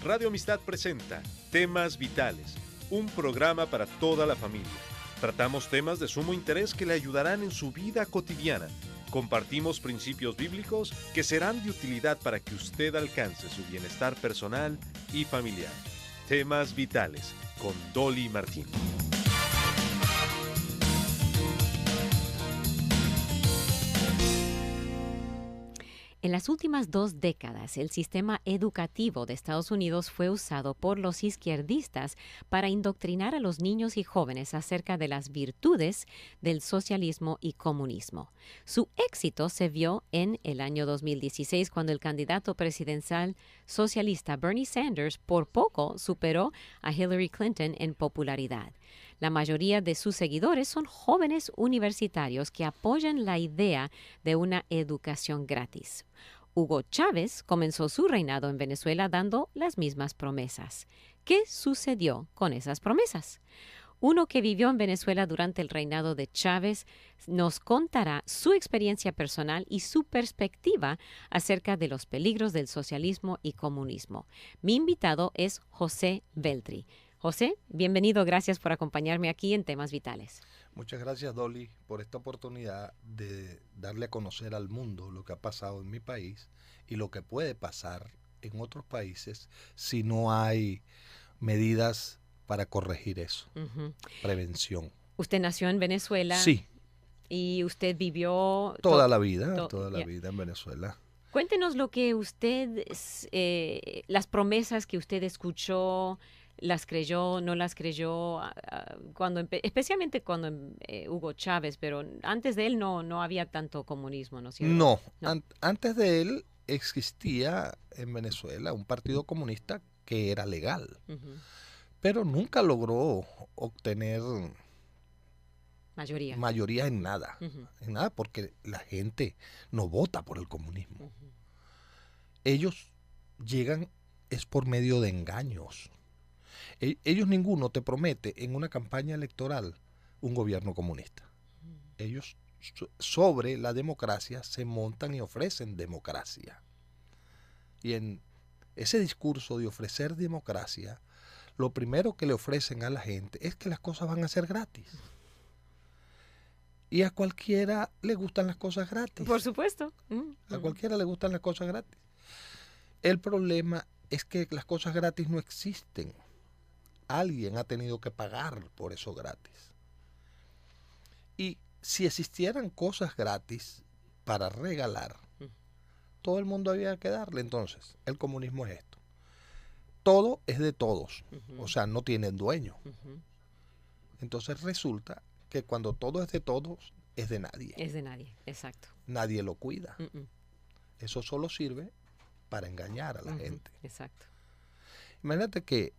Radio Amistad presenta Temas Vitales, un programa para toda la familia. Tratamos temas de sumo interés que le ayudarán en su vida cotidiana. Compartimos principios bíblicos que serán de utilidad para que usted alcance su bienestar personal y familiar. Temas Vitales, con Dolly Martín. En las últimas 2 décadas, el sistema educativo de Estados Unidos fue usado por los izquierdistas para indoctrinar a los niños y jóvenes acerca de las virtudes del socialismo y comunismo. Su éxito se vio en el año 2016, cuando el candidato presidencial socialista Bernie Sanders por poco superó a Hillary Clinton en popularidad. La mayoría de sus seguidores son jóvenes universitarios que apoyan la idea de una educación gratis. Hugo Chávez comenzó su reinado en Venezuela dando las mismas promesas. ¿Qué sucedió con esas promesas? Uno que vivió en Venezuela durante el reinado de Chávez nos contará su experiencia personal y su perspectiva acerca de los peligros del socialismo y comunismo. Mi invitado es José Veltri. José, bienvenido, gracias por acompañarme aquí en Temas Vitales. Muchas gracias, Dolly, por esta oportunidad de darle a conocer al mundo lo que ha pasado en mi país y lo que puede pasar en otros países si no hay medidas para corregir eso. Prevención. ¿Usted nació en Venezuela? Sí. ¿Y usted vivió toda la vida en Venezuela? Cuéntenos lo que usted, las promesas que usted escuchó, las creyó, no las creyó, especialmente cuando Hugo Chávez, pero antes de él no había tanto comunismo, ¿no es cierto? No. Antes de él existía en Venezuela un partido comunista que era legal, pero nunca logró obtener mayoría en nada, porque la gente no vota por el comunismo. Ellos llegan es por medio de engaños. Ellos ninguno te promete en una campaña electoral un gobierno comunista. Ellos sobre la democracia se montan y ofrecen democracia. Y en ese discurso de ofrecer democracia, lo primero que le ofrecen a la gente es que las cosas van a ser gratis. Y a cualquiera le gustan las cosas gratis. Por supuesto. A cualquiera le gustan las cosas gratis. El problema es que las cosas gratis no existen. Alguien ha tenido que pagar por eso gratis. Y si existieran cosas gratis para regalar, todo el mundo había que darle. Entonces, el comunismo es esto. Todo es de todos. O sea, no tienen dueño. Entonces resulta que cuando todo es de todos, es de nadie. Es de nadie, exacto. Nadie lo cuida. Eso solo sirve para engañar a la gente. Exacto. Imagínate que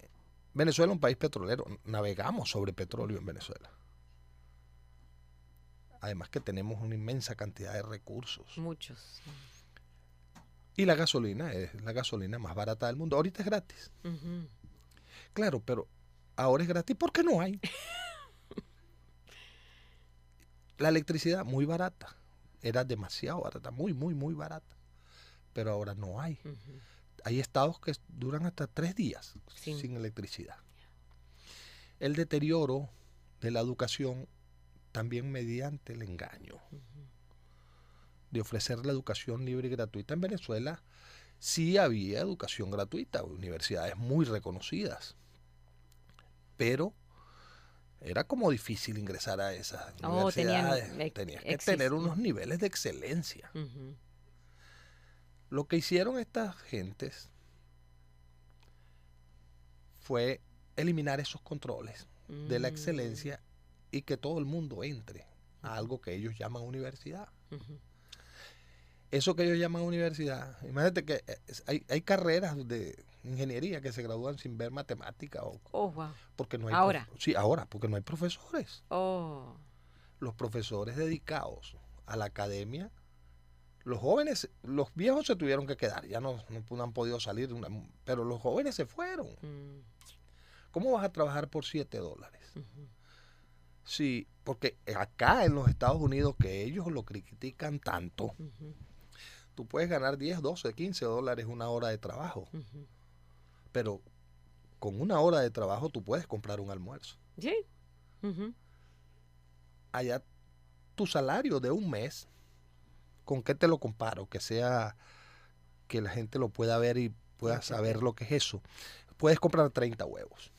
Venezuela es un país petrolero. Navegamos sobre petróleo en Venezuela. Además que tenemos una inmensa cantidad de recursos. Muchos. Y la gasolina es la gasolina más barata del mundo. Ahorita es gratis. Claro, pero ahora es gratis porque no hay. La electricidad muy barata. Era demasiado barata. Muy, muy, muy barata. Pero ahora no hay. Hay estados que duran hasta 3 días sin electricidad. El deterioro de la educación también mediante el engaño de ofrecer la educación libre y gratuita. En Venezuela sí había educación gratuita, universidades muy reconocidas, pero era como difícil ingresar a esas universidades. Tenías que tener unos niveles de excelencia. Lo que hicieron estas gentes fue eliminar esos controles de la excelencia y que todo el mundo entre a algo que ellos llaman universidad. Eso que ellos llaman universidad, imagínate que hay carreras de ingeniería que se gradúan sin ver matemática. Wow. Porque no hay ahora. Ahora, porque no hay profesores. Los profesores dedicados a la academia. Los jóvenes, los viejos se tuvieron que quedar, ya no han podido salir, pero los jóvenes se fueron. ¿Cómo vas a trabajar por $7? Sí, porque acá en los Estados Unidos, que ellos lo critican tanto, tú puedes ganar $10, $12, $15 una hora de trabajo. pero con 1 hora de trabajo tú puedes comprar un almuerzo. Sí. Uh-huh. Allá tu salario de un mes, ¿con qué te lo comparo? Que sea, que la gente lo pueda ver y pueda saber lo que es eso. Puedes comprar 30 huevos.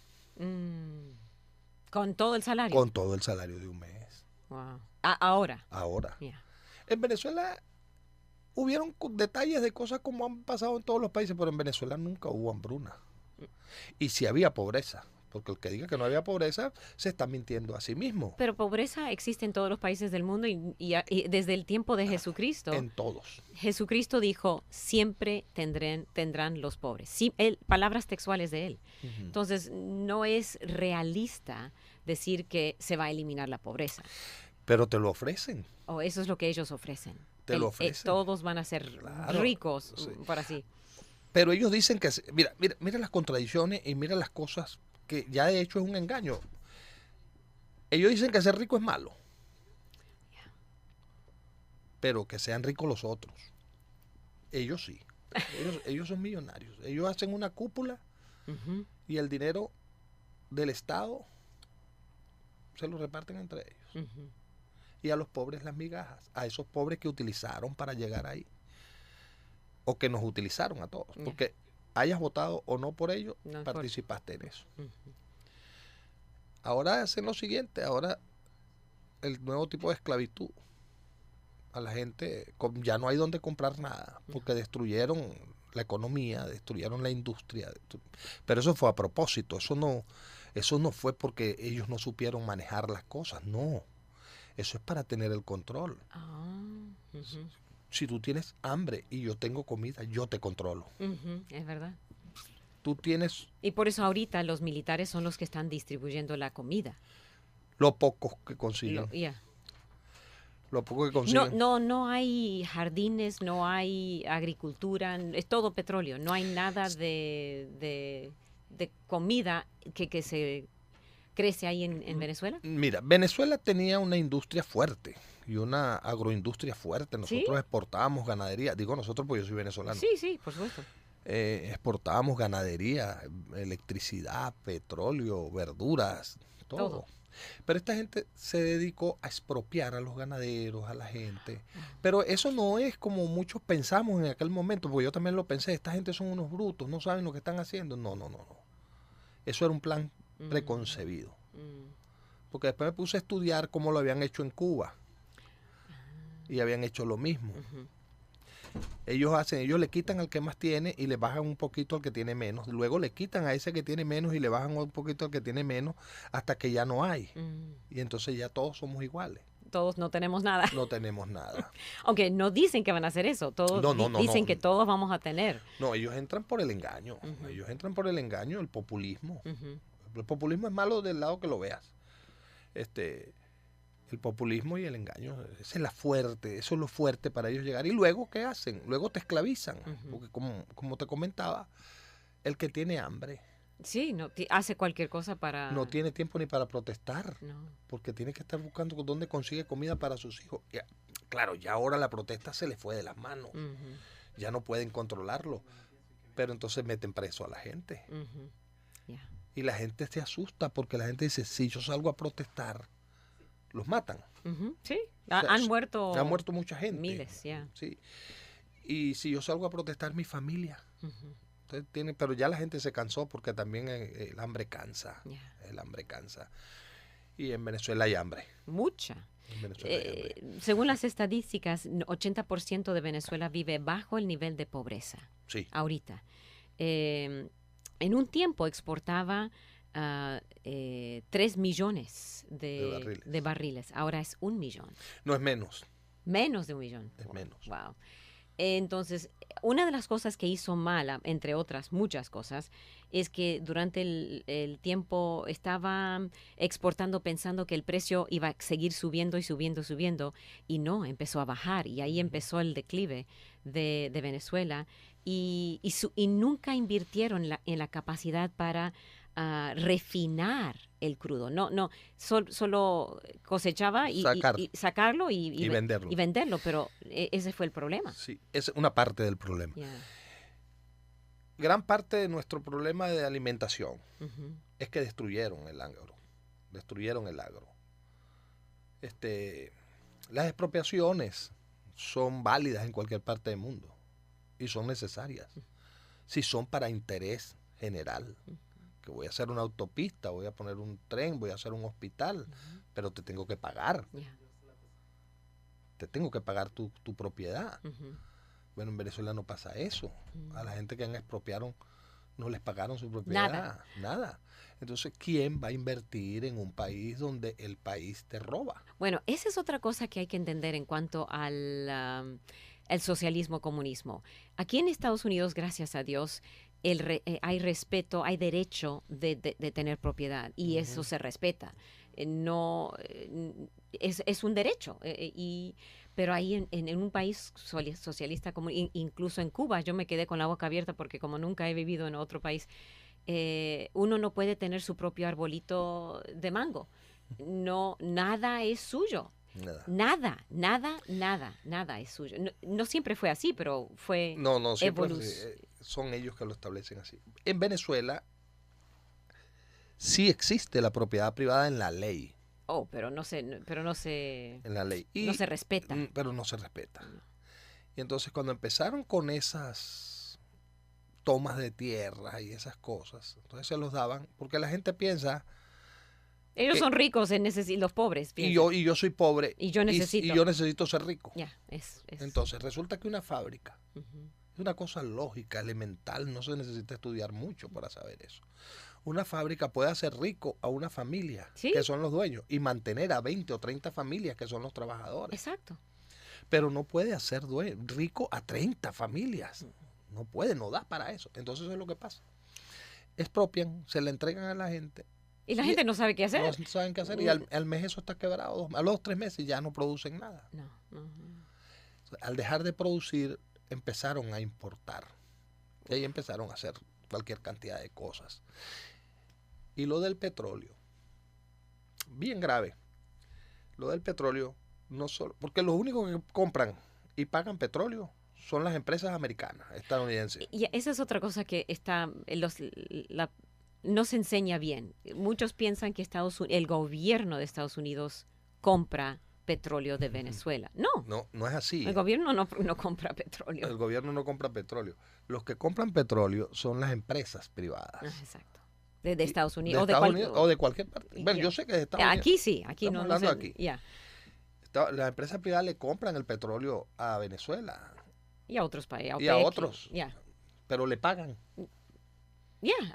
¿Con todo el salario? Con todo el salario de un mes. Wow. Ahora. Yeah. En Venezuela hubieron detalles de cosas como han pasado en todos los países, pero en Venezuela nunca hubo hambruna. Y si había pobreza, porque el que diga que no había pobreza se está mintiendo a sí mismo. Pero pobreza existe en todos los países del mundo y desde el tiempo de Jesucristo. En todos. Jesucristo dijo, siempre tendrán los pobres. Sí, palabras textuales de él. Uh-huh. Entonces, no es realista decir que se va a eliminar la pobreza. Pero te lo ofrecen. Eso es lo que ellos ofrecen. Te lo ofrecen. Todos van a ser ricos, sí. Por así. Pero ellos dicen que, mira las contradicciones y mira las cosas que ya de hecho es un engaño. Ellos dicen que ser rico es malo. Yeah. Pero que sean ricos los otros. Ellos sí. Ellos son millonarios. Ellos hacen una cúpula uh-huh. y el dinero del Estado se lo reparten entre ellos. Uh-huh. Y a los pobres las migajas. A esos pobres que utilizaron para llegar ahí. O que nos utilizaron a todos. Yeah. Porque hayas votado o no por ellos, no participaste en eso. Uh-huh. Ahora hacen lo siguiente, ahora el nuevo tipo de esclavitud. A la gente ya no hay donde comprar nada, porque destruyeron la economía, destruyeron la industria. Pero eso fue a propósito, eso no fue porque ellos no supieron manejar las cosas, no. Eso es para tener el control. Uh-huh. Si tú tienes hambre y yo tengo comida, yo te controlo. Uh-huh, es verdad. Tú tienes... Y por eso ahorita los militares son los que están distribuyendo la comida. Lo poco que consiguen. Lo poco que consiguen. No hay jardines, no hay agricultura, es todo petróleo. No hay nada de comida que se crece ahí en Venezuela. Mira, Venezuela tenía una industria fuerte. Y una agroindustria fuerte. Nosotros ¿sí? Exportábamos ganadería. Digo nosotros porque yo soy venezolano. Sí, por supuesto. Exportábamos ganadería, electricidad, petróleo, verduras, todo. Pero esta gente se dedicó a expropiar a los ganaderos, a la gente. Pero eso no es como muchos pensamos en aquel momento, porque yo también lo pensé. Esta gente son unos brutos, no saben lo que están haciendo. No. Eso era un plan preconcebido. Porque después me puse a estudiar cómo lo habían hecho en Cuba. Y habían hecho lo mismo. Uh-huh. Ellos le quitan al que más tiene y le bajan un poquito al que tiene menos. Luego le quitan a ese que tiene menos y le bajan un poquito al que tiene menos hasta que ya no hay. Y entonces ya todos somos iguales. Todos no tenemos nada. No tenemos nada. Aunque no dicen que van a hacer eso. Todos dicen que todos vamos a tener. No, ellos entran por el engaño. Uh-huh. Ellos entran por el engaño, el populismo. Uh-huh. El populismo es malo del lado que lo veas. El populismo y el engaño, eso es lo fuerte para ellos llegar. Y luego, ¿qué hacen? Luego te esclavizan. Uh-huh. Porque como te comentaba, el que tiene hambre. Sí, hace cualquier cosa para... No tiene tiempo ni para protestar. No. Porque tiene que estar buscando dónde consigue comida para sus hijos. Claro, ya ahora la protesta se le fue de las manos. Uh-huh. Ya no pueden controlarlo. Pero entonces meten preso a la gente. Uh-huh. Yeah. Y la gente se asusta porque la gente dice, si yo salgo a protestar, los matan. Uh-huh. Sí, han muerto mucha gente. Miles, ya. Yeah. Sí. Y si yo salgo a protestar, mi familia. Uh-huh. Entonces, pero ya la gente se cansó porque también el hambre cansa. Yeah. El hambre cansa. Y en Venezuela hay hambre. Mucha. Según las estadísticas, 80% de Venezuela vive bajo el nivel de pobreza. Sí. Ahorita. En un tiempo exportaba 3 millones de barriles. Ahora es 1 millón. No, es menos. Menos de 1 millón. Es menos. Wow. Entonces, una de las cosas que hizo mal, entre otras muchas cosas, es que durante el tiempo estaba exportando pensando que el precio iba a seguir subiendo y subiendo, y no, empezó a bajar, y ahí empezó el declive de Venezuela, y nunca invirtieron en la capacidad para refinar el crudo. No, solo cosechaba y sacarlo y venderlo, pero ese fue el problema. Sí, es una parte del problema. Yeah. gran parte de nuestro problema de alimentación es que destruyeron el agro. Las expropiaciones son válidas en cualquier parte del mundo y son necesarias. Si son para interés general, que voy a hacer una autopista, voy a poner un tren, voy a hacer un hospital, pero te tengo que pagar. Te tengo que pagar tu propiedad. Bueno, en Venezuela no pasa eso. A la gente que han expropiaron no les pagaron su propiedad. Nada. Entonces, ¿quién va a invertir en un país donde el país te roba? Bueno, esa es otra cosa que hay que entender en cuanto al el socialismo-comunismo. Aquí en Estados Unidos, gracias a Dios, hay respeto, hay derecho de tener propiedad y eso se respeta. No es un derecho. Pero ahí en un país socialista, como incluso en Cuba, yo me quedé con la boca abierta porque como nunca he vivido en otro país, uno no puede tener su propio arbolito de mango. No, nada es suyo. Nada es suyo. No siempre fue así, pero fue son ellos que lo establecen así. En Venezuela sí existe la propiedad privada en la ley. Pero no se en la ley. No se respeta. Pero no se respeta. No. Y entonces cuando empezaron con esas tomas de tierra y esas cosas, entonces se los daban, porque la gente piensa... Ellos son ricos, los pobres. Y yo soy pobre. Y yo necesito. Y yo necesito ser rico. Es. Entonces resulta que una fábrica es una cosa lógica, elemental, no se necesita estudiar mucho para saber eso. Una fábrica puede hacer rico a una familia, que son los dueños, y mantener a 20 o 30 familias, que son los trabajadores. Exacto. Pero no puede hacer rico a 30 familias. No puede, no da para eso. Entonces eso es lo que pasa. Expropian, se le entregan a la gente. Y la gente no sabe qué hacer. No saben qué hacer. Y al mes eso está quebrado. A los 3 meses ya no producen nada. No. Al dejar de producir, empezaron a importar. Y ahí empezaron a hacer cualquier cantidad de cosas. Y lo del petróleo, bien grave. Lo del petróleo, no solo, porque los únicos que compran y pagan petróleo son las empresas americanas, estadounidenses. Y esa es otra cosa que no se enseña bien. Muchos piensan que el gobierno de Estados Unidos compra petróleo de Venezuela. No es así. El gobierno no compra petróleo. El gobierno no compra petróleo. Los que compran petróleo son las empresas privadas. Exacto. De Estados Unidos. O de cualquier parte. Bueno, yo sé que de Estados Unidos. Aquí sí. Aquí no. Aquí. Las empresas privadas le compran el petróleo a Venezuela. Y a otros países. Y a otros. Pero le pagan.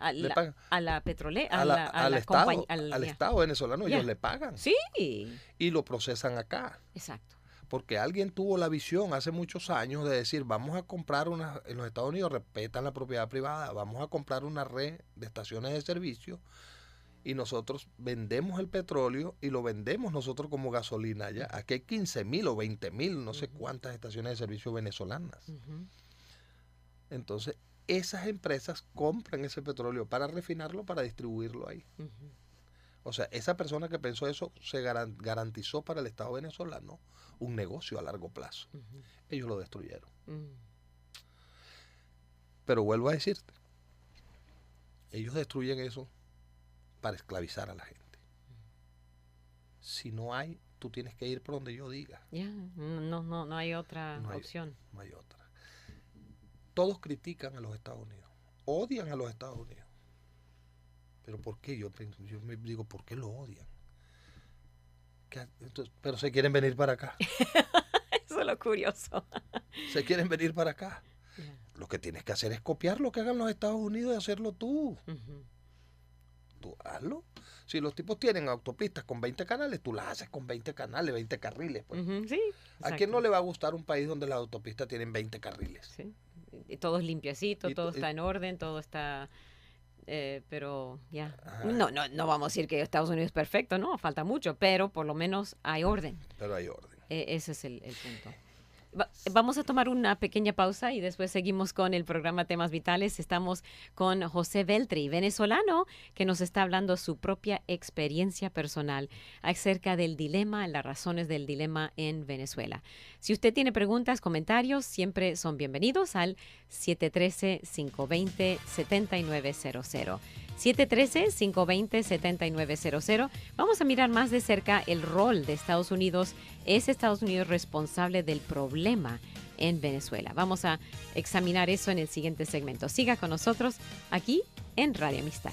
A la petrolera, al Estado venezolano, ellos le pagan. Sí. Y lo procesan acá. Exacto. Porque alguien tuvo la visión hace muchos años de decir, vamos a comprar en los Estados Unidos respetan la propiedad privada, vamos a comprar una red de estaciones de servicio y nosotros vendemos el petróleo y lo vendemos nosotros como gasolina allá. Aquí hay 15,000 o 20,000, no sé cuántas estaciones de servicio venezolanas. Entonces, esas empresas compran ese petróleo para refinarlo, para distribuirlo ahí. O sea, esa persona que pensó eso se garantizó para el Estado venezolano un negocio a largo plazo. Ellos lo destruyeron. Pero vuelvo a decirte, ellos destruyen eso para esclavizar a la gente. Si no hay, tú tienes que ir por donde yo diga. No hay otra opción. No hay otra. Todos critican a los Estados Unidos, odian a los Estados Unidos. ¿Pero por qué? Yo me digo, ¿por qué lo odian? Pero se quieren venir para acá. Eso es lo curioso. Se quieren venir para acá. Lo que tienes que hacer es copiar lo que hagan los Estados Unidos y hacerlo tú. Tú hazlo. Si los tipos tienen autopistas con 20 canales, tú las haces con 20 canales, 20 carriles. Pues. Sí, ¿a quién no le va a gustar un país donde las autopistas tienen 20 carriles? Sí. Y todo es limpiecito, todo está en orden, todo está... pero no vamos a decir que Estados Unidos es perfecto, no, falta mucho, pero por lo menos hay orden. Pero hay orden. Ese es el punto. Vamos a tomar una pequeña pausa y después seguimos con el programa Temas Vitales. Estamos con José Veltri, venezolano, que nos está hablando su propia experiencia personal acerca del dilema, las razones del dilema en Venezuela. Si usted tiene preguntas, comentarios, siempre son bienvenidos al 713-520-7900. 713-520-7900. Vamos a mirar más de cerca el rol de Estados Unidos. ¿Es Estados Unidos responsable del problema en Venezuela? Vamos a examinar eso en el siguiente segmento. Siga con nosotros aquí en Radio Amistad.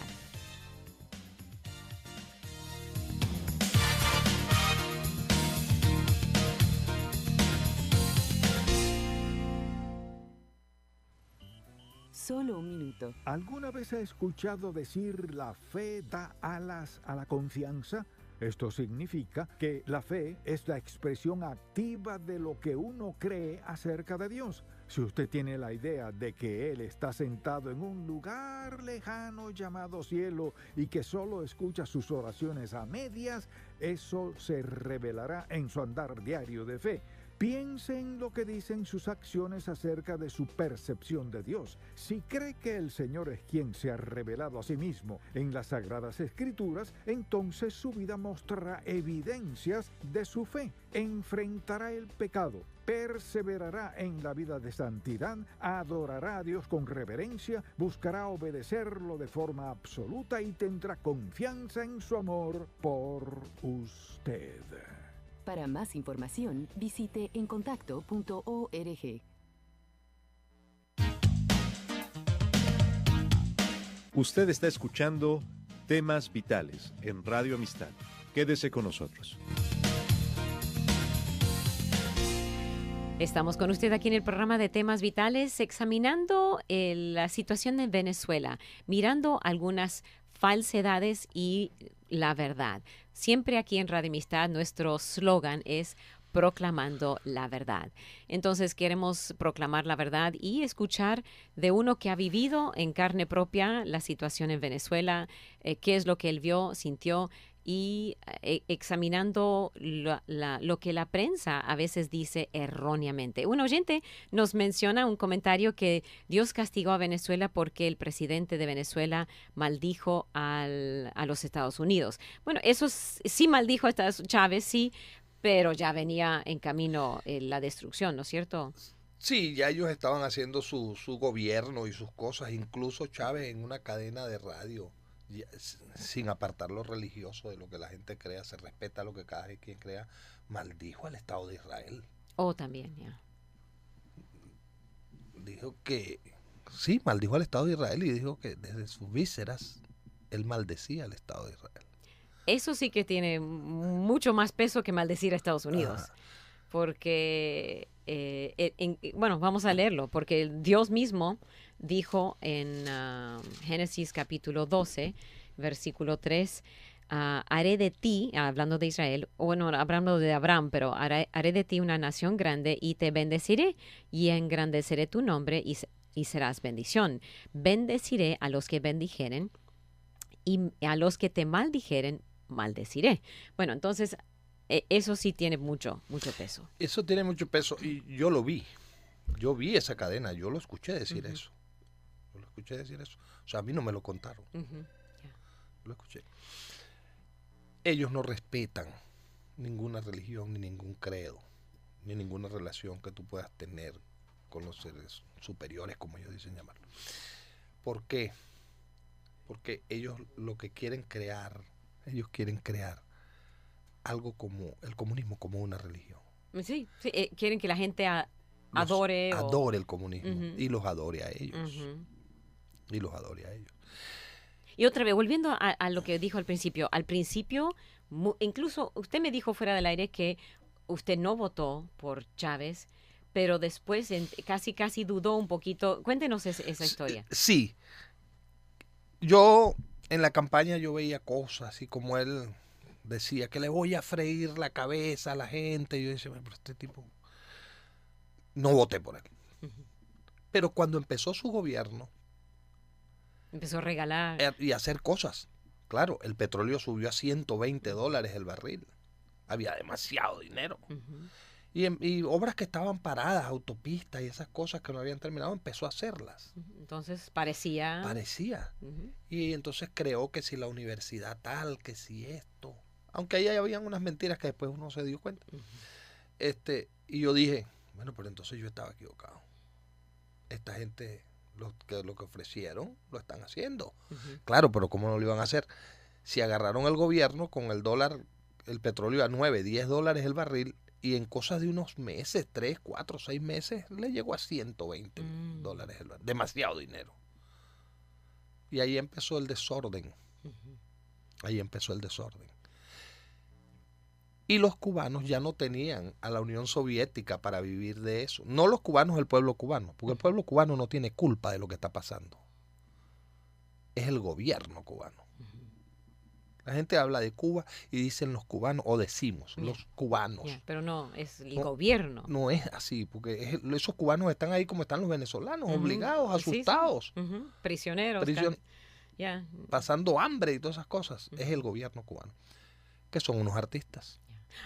Solo un minuto. ¿Alguna vez ha escuchado decir la fe da alas a la confianza? Esto significa que la fe es la expresión activa de lo que uno cree acerca de Dios. Si usted tiene la idea de que Él está sentado en un lugar lejano llamado cielo y que solo escucha sus oraciones a medias, eso se revelará en su andar diario de fe. Piense en lo que dicen sus acciones acerca de su percepción de Dios. Si cree que el Señor es quien se ha revelado a sí mismo en las Sagradas Escrituras, entonces su vida mostrará evidencias de su fe. Enfrentará el pecado, perseverará en la vida de santidad, adorará a Dios con reverencia, buscará obedecerlo de forma absoluta y tendrá confianza en su amor por usted. Para más información, visite encontacto.org. Usted está escuchando Temas Vitales en Radio Amistad. Quédese con nosotros. Estamos con usted aquí en el programa de Temas Vitales, examinando la situación en Venezuela, mirando algunas falsedades y la verdad. Siempre aquí en Radio Amistad nuestro slogan es proclamando la verdad. Entonces queremos proclamar la verdad y escuchar de uno que ha vivido en carne propia la situación en Venezuela, qué es lo que él vio, sintió, y examinando lo que la prensa a veces dice erróneamente. Un oyente nos menciona un comentario que Dios castigó a Venezuela porque el presidente de Venezuela maldijo a los Estados Unidos. Bueno, eso sí maldijo a Chávez, sí, pero ya venía en camino la destrucción, ¿no es cierto? Sí, ya ellos estaban haciendo su gobierno y sus cosas, incluso Chávez en una cadena de radio, sin apartar lo religioso de lo que la gente crea, se respeta lo que cada quien crea, maldijo al Estado de Israel. Oh, también, ya. Dijo que, sí, maldijo al Estado de Israel y dijo que desde sus vísceras él maldecía al Estado de Israel. Eso sí que tiene mucho más peso que maldecir a Estados Unidos. Ajá. Porque, bueno, vamos a leerlo, porque Dios mismo dijo en Génesis capítulo 12, versículo 3, haré de ti, hablando de Israel, bueno, hablando de Abraham, pero haré de ti una nación grande y te bendeciré y engrandeceré tu nombre y serás bendición. Bendeciré a los que bendijeren y a los que te maldijeren, maldeciré. Bueno, entonces eso sí tiene mucho peso. Eso tiene mucho peso y yo lo vi. Yo vi esa cadena, yo lo escuché decir eso. Yo lo escuché decir eso. O sea, a mí no me lo contaron. Lo escuché. Ellos no respetan ninguna religión, ni ningún credo, ni ninguna relación que tú puedas tener con los seres superiores, como ellos dicen llamarlo. ¿Por qué? Porque ellos lo que quieren crear, algo como el comunismo, como una religión. Sí, quieren que la gente adore el comunismo y los adore a ellos. Y los adore a ellos. Y otra vez, volviendo a lo que dijo al principio, incluso usted me dijo fuera del aire que usted no votó por Chávez, pero después casi dudó un poquito. Cuéntenos esa historia. Sí. Yo en la campaña yo veía cosas así como él decía que le voy a freír la cabeza a la gente. Y yo decía, pero este tipo, no voté por él. Pero cuando empezó su gobierno, empezó a regalar y a hacer cosas. Claro, el petróleo subió a $120 el barril. Había demasiado dinero. Y obras que estaban paradas, autopistas y esas cosas que no habían terminado, empezó a hacerlas. Entonces parecía... Y entonces creó que si la universidad tal, que si esto. Aunque ahí habían unas mentiras que después uno se dio cuenta. Y yo dije, bueno, pero entonces yo estaba equivocado. Esta gente, lo que ofrecieron, lo están haciendo. Claro, pero ¿cómo no lo iban a hacer? Si agarraron el gobierno con el dólar, el petróleo a 9, 10 dólares el barril, y en cosas de unos meses, 3, 4, 6 meses, le llegó a 120 dólares el barril. Demasiado dinero. Y ahí empezó el desorden. Ahí empezó el desorden. Y los cubanos ya no tenían a la Unión Soviética para vivir de eso. No los cubanos, el pueblo cubano, porque el pueblo cubano no tiene culpa de lo que está pasando. Es el gobierno cubano. La gente habla de Cuba y dicen los cubanos, o decimos los cubanos. Pero no, es el gobierno. No es así, porque esos cubanos están ahí como están los venezolanos, obligados, asustados. Prisioneros. Pasando hambre y todas esas cosas. Es el gobierno cubano, que son unos artistas.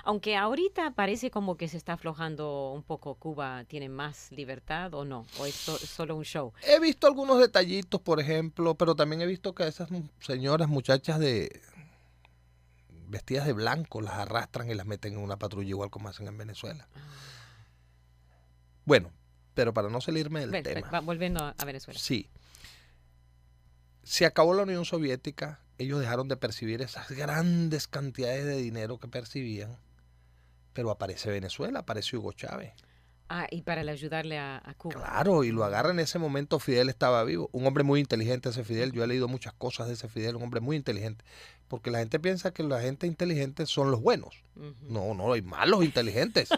Aunque ahorita parece como que se está aflojando un poco. ¿Cuba tiene más libertad o no? ¿O es solo un show? He visto algunos detallitos, por ejemplo, pero también he visto que esas señoras, muchachas vestidas de blanco, las arrastran y las meten en una patrulla igual como hacen en Venezuela. Bueno, pero para no salirme del tema. Volviendo a Venezuela. Sí. Se acabó la Unión Soviética, ellos dejaron de percibir esas grandes cantidades de dinero que percibían, pero aparece Venezuela, aparece Hugo Chávez. Y para ayudarle a Cuba. Claro, y lo agarra en ese momento. Fidel estaba vivo, un hombre muy inteligente ese Fidel. Yo he leído muchas cosas de ese Fidel, un hombre muy inteligente, porque la gente piensa que la gente inteligente son los buenos. No, hay malos inteligentes.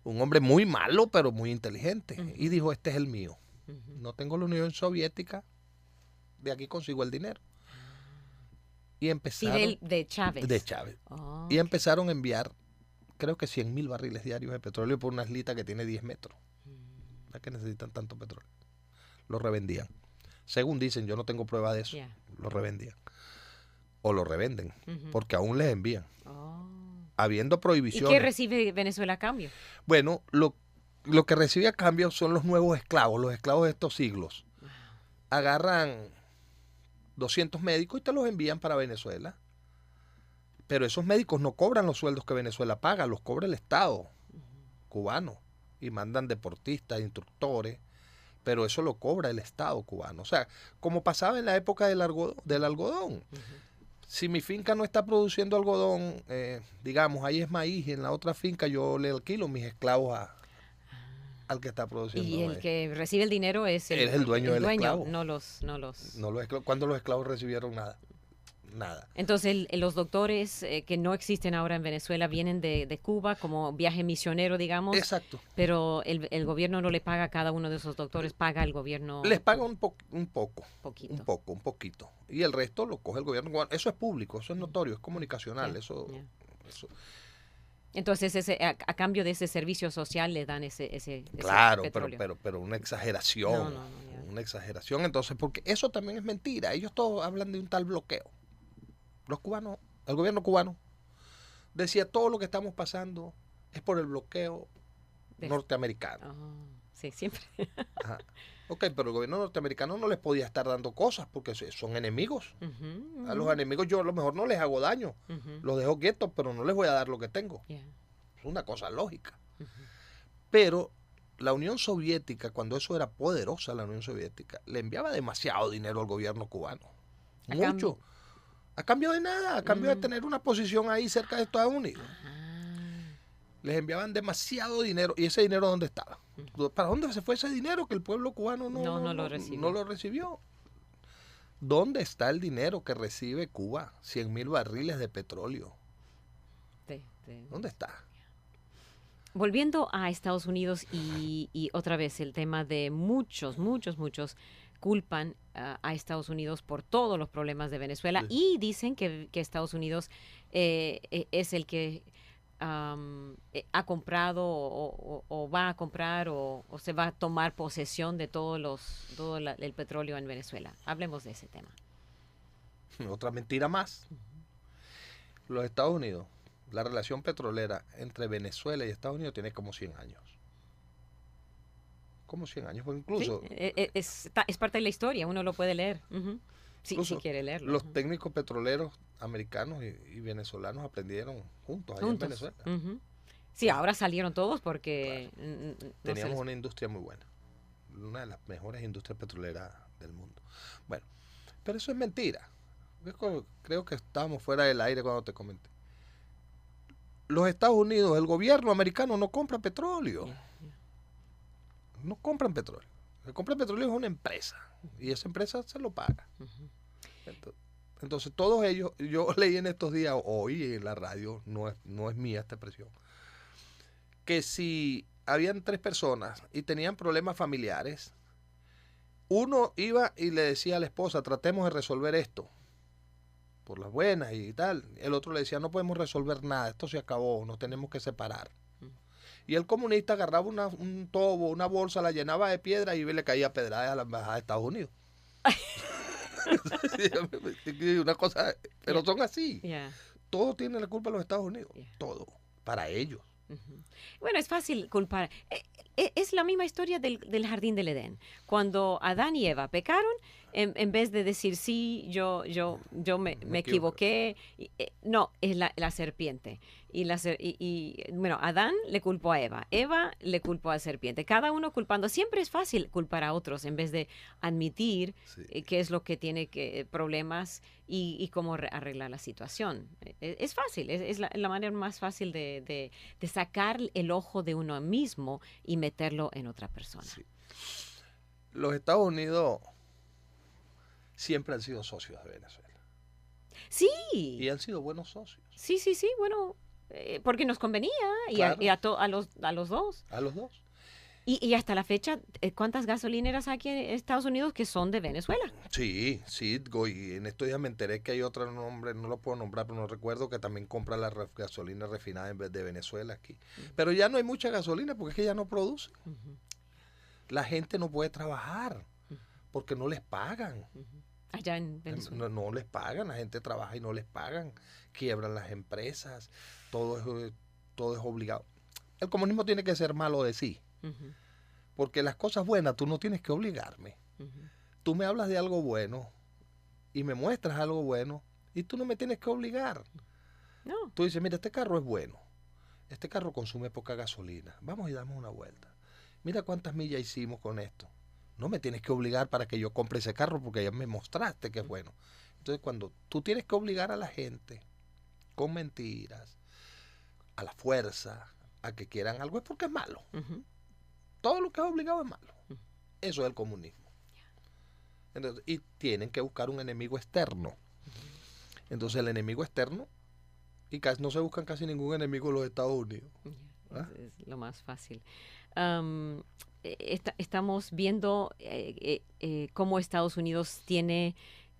Un hombre muy malo, pero muy inteligente. Y dijo, este es el mío. No tengo la Unión Soviética, de aquí consigo el dinero. Y empezaron... Fidel de Chávez. De Chávez. Y empezaron a enviar, creo que 100,000 barriles diarios de petróleo por una islita que tiene 10 metros. ¿Para qué necesitan tanto petróleo? Lo revendían. Según dicen, yo no tengo prueba de eso. Lo revendían. O lo revenden, porque aún les envían. Habiendo prohibiciones. ¿Y qué recibe Venezuela a cambio? Bueno, lo que recibe a cambio son los nuevos esclavos, los esclavos de estos siglos. Agarran 200 médicos y te los envían para Venezuela. Pero esos médicos no cobran los sueldos que Venezuela paga, los cobra el Estado cubano. Y mandan deportistas, instructores, pero eso lo cobra el Estado cubano. O sea, como pasaba en la época del algodón. Si mi finca no está produciendo algodón, digamos, ahí es maíz, y en la otra finca yo le alquilo mis esclavos al que está produciendo. Y el que recibe el dinero es el dueño del esclavo. No los esclavos. ¿Cuándo los esclavos recibieron nada? Nada. Entonces los doctores que no existen ahora en Venezuela vienen de Cuba como viaje misionero, digamos. Exacto. Pero el gobierno no le paga a cada uno de esos doctores, paga el gobierno. Les paga un poquito. Y el resto lo coge el gobierno cubano. Eso es público, eso es notorio, es comunicacional. Eso. Entonces a cambio de ese servicio social le dan ese claro, petróleo. pero una exageración. Una exageración. Entonces, porque eso también es mentira. Ellos todos hablan de un tal bloqueo. Los cubanos, el gobierno cubano decía todo lo que estamos pasando es por el bloqueo norteamericano. Sí, siempre. Ajá. Ok, pero el gobierno norteamericano no les podía estar dando cosas porque son enemigos. A los enemigos yo a lo mejor no les hago daño, los dejo quietos, pero no les voy a dar lo que tengo. Es una cosa lógica. Pero la Unión Soviética, cuando eso era poderosa, la Unión Soviética, le enviaba demasiado dinero al gobierno cubano. Mucho. A cambio de nada, a cambio de tener una posición ahí cerca de Estados Unidos. Les enviaban demasiado dinero. ¿Y ese dinero dónde estaba? ¿Para dónde se fue ese dinero que el pueblo cubano no lo recibió? ¿Dónde está el dinero que recibe Cuba? 100,000 barriles de petróleo. ¿Dónde está? Volviendo a Estados Unidos y otra vez el tema de muchos culpan a Estados Unidos por todos los problemas de Venezuela y dicen que Estados Unidos es el que ha comprado o va a comprar o se va a tomar posesión de todo el petróleo en Venezuela. Hablemos de ese tema. Otra mentira más. Los Estados Unidos la relación petrolera entre Venezuela y Estados Unidos tiene como 100 años. Como 100 años, porque incluso... Sí, es parte de la historia, uno lo puede leer. Si quiere leerlo. Los técnicos petroleros americanos y venezolanos aprendieron juntos allá en Venezuela. Sí, ahora salieron todos porque... Claro. Teníamos una industria muy buena. Una de las mejores industrias petroleras del mundo. Bueno, pero eso es mentira. Creo que estábamos fuera del aire cuando te comenté. Los Estados Unidos, el gobierno americano no compra petróleo. No compran petróleo. El que compra petróleo es una empresa. Y esa empresa se lo paga. Entonces, todos ellos, yo leí en estos días, hoy en la radio, no es mía esta expresión, que si habían 3 personas y tenían problemas familiares, uno iba y le decía a la esposa, tratemos de resolver esto, por las buenas y tal. El otro le decía, no podemos resolver nada, esto se acabó, nos tenemos que separar. Y el comunista agarraba un tobo, una bolsa, la llenaba de piedra y le caía pedradas a la embajada de Estados Unidos. Una cosa, pero son así. Todo tiene la culpa de los Estados Unidos. Todo. Para ellos. Bueno, es fácil culpar. Es la misma historia del jardín del Edén. Cuando Adán y Eva pecaron, en vez de decir sí, yo me equivoqué, no, es la serpiente. Bueno, Adán le culpó a Eva le culpó a la serpiente. Cada uno culpando. Siempre es fácil culpar a otros en vez de admitir qué es lo que tiene problemas y cómo arreglar la situación. Es fácil, es la manera más fácil de sacar el ojo de uno mismo y meterlo en otra persona. Sí. Los Estados Unidos siempre han sido socios de Venezuela. Sí. Y han sido buenos socios. Sí, bueno, porque nos convenía claro. y a los dos. A los dos. Y hasta la fecha, ¿cuántas gasolineras hay aquí en Estados Unidos que son de Venezuela? Sí, y en estos días me enteré que hay otro nombre, no lo puedo nombrar, pero no recuerdo, que también compra la gasolina refinada en vez de Venezuela aquí. Pero ya no hay mucha gasolina porque es que ya no produce. La gente no puede trabajar porque no les pagan. Allá en Venezuela. No les pagan, la gente trabaja y no les pagan. Quiebran las empresas, todo es obligado. El comunismo tiene que ser malo de sí. Porque las cosas buenas tú no tienes que obligarme. Tú me hablas de algo bueno y me muestras algo bueno y tú no me tienes que obligar. No. Tú dices, mira, este carro es bueno, este carro consume poca gasolina, vamos y damos una vuelta. Mira cuántas millas hicimos con esto. No me tienes que obligar para que yo compre ese carro porque ya me mostraste que es bueno. Entonces, cuando tú tienes que obligar a la gente con mentiras, a la fuerza, a que quieran algo, es porque es malo. Todo lo que es obligado es malo. Eso es el comunismo. Entonces, y tienen que buscar un enemigo externo. Entonces, el enemigo externo, y casi no se buscan casi ningún enemigo en los Estados Unidos. Es lo más fácil. Estamos viendo cómo Estados Unidos tiene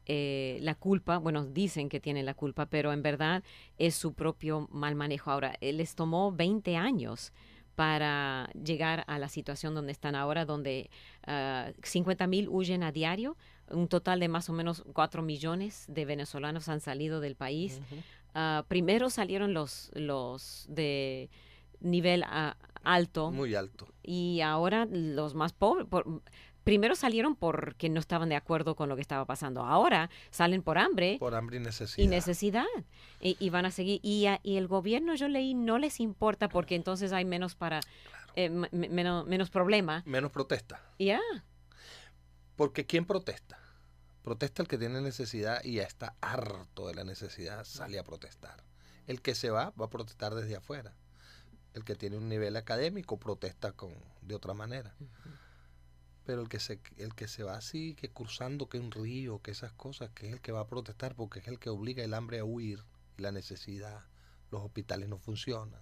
la culpa. Bueno, dicen que tiene la culpa, pero en verdad es su propio mal manejo. Ahora, les tomó 20 años para llegar a la situación donde están ahora, donde 50,000 huyen a diario. Un total de más o menos 4 millones de venezolanos han salido del país. Primero salieron los de nivel alto. Muy alto. Y ahora los más pobres. Primero salieron porque no estaban de acuerdo con lo que estaba pasando. Ahora salen por hambre. Por hambre y necesidad. Y van a seguir. Y el gobierno, yo leí, no les importa porque entonces hay menos menos problema. Menos protesta. Ya. Porque ¿quién protesta? Protesta el que tiene necesidad y ya está harto de la necesidad, sale a protestar. El que se va a protestar desde afuera. El que tiene un nivel académico protesta de otra manera. Pero el que se va así, que cruzando que un río, que esas cosas, que es el que va a protestar porque es el que obliga el hambre a huir, y la necesidad, los hospitales no funcionan.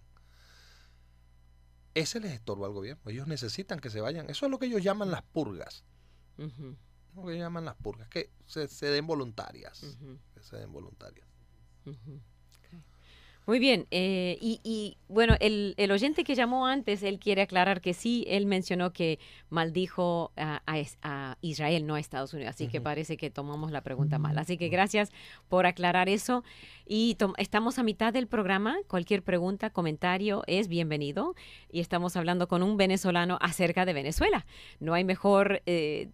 Ese les estorba al gobierno. Ellos necesitan que se vayan. Eso es lo que ellos llaman las purgas. Lo que ellos llaman las purgas, que se den voluntarias. Que se den voluntarias. Okay. Muy bien, y bueno, el oyente que llamó antes, él quiere aclarar que sí, él mencionó que maldijo a Israel, no a Estados Unidos, así que parece que tomamos la pregunta mal. Así que gracias por aclarar eso. Y estamos a mitad del programa, cualquier pregunta, comentario es bienvenido. Y estamos hablando con un venezolano acerca de Venezuela. No hay mejor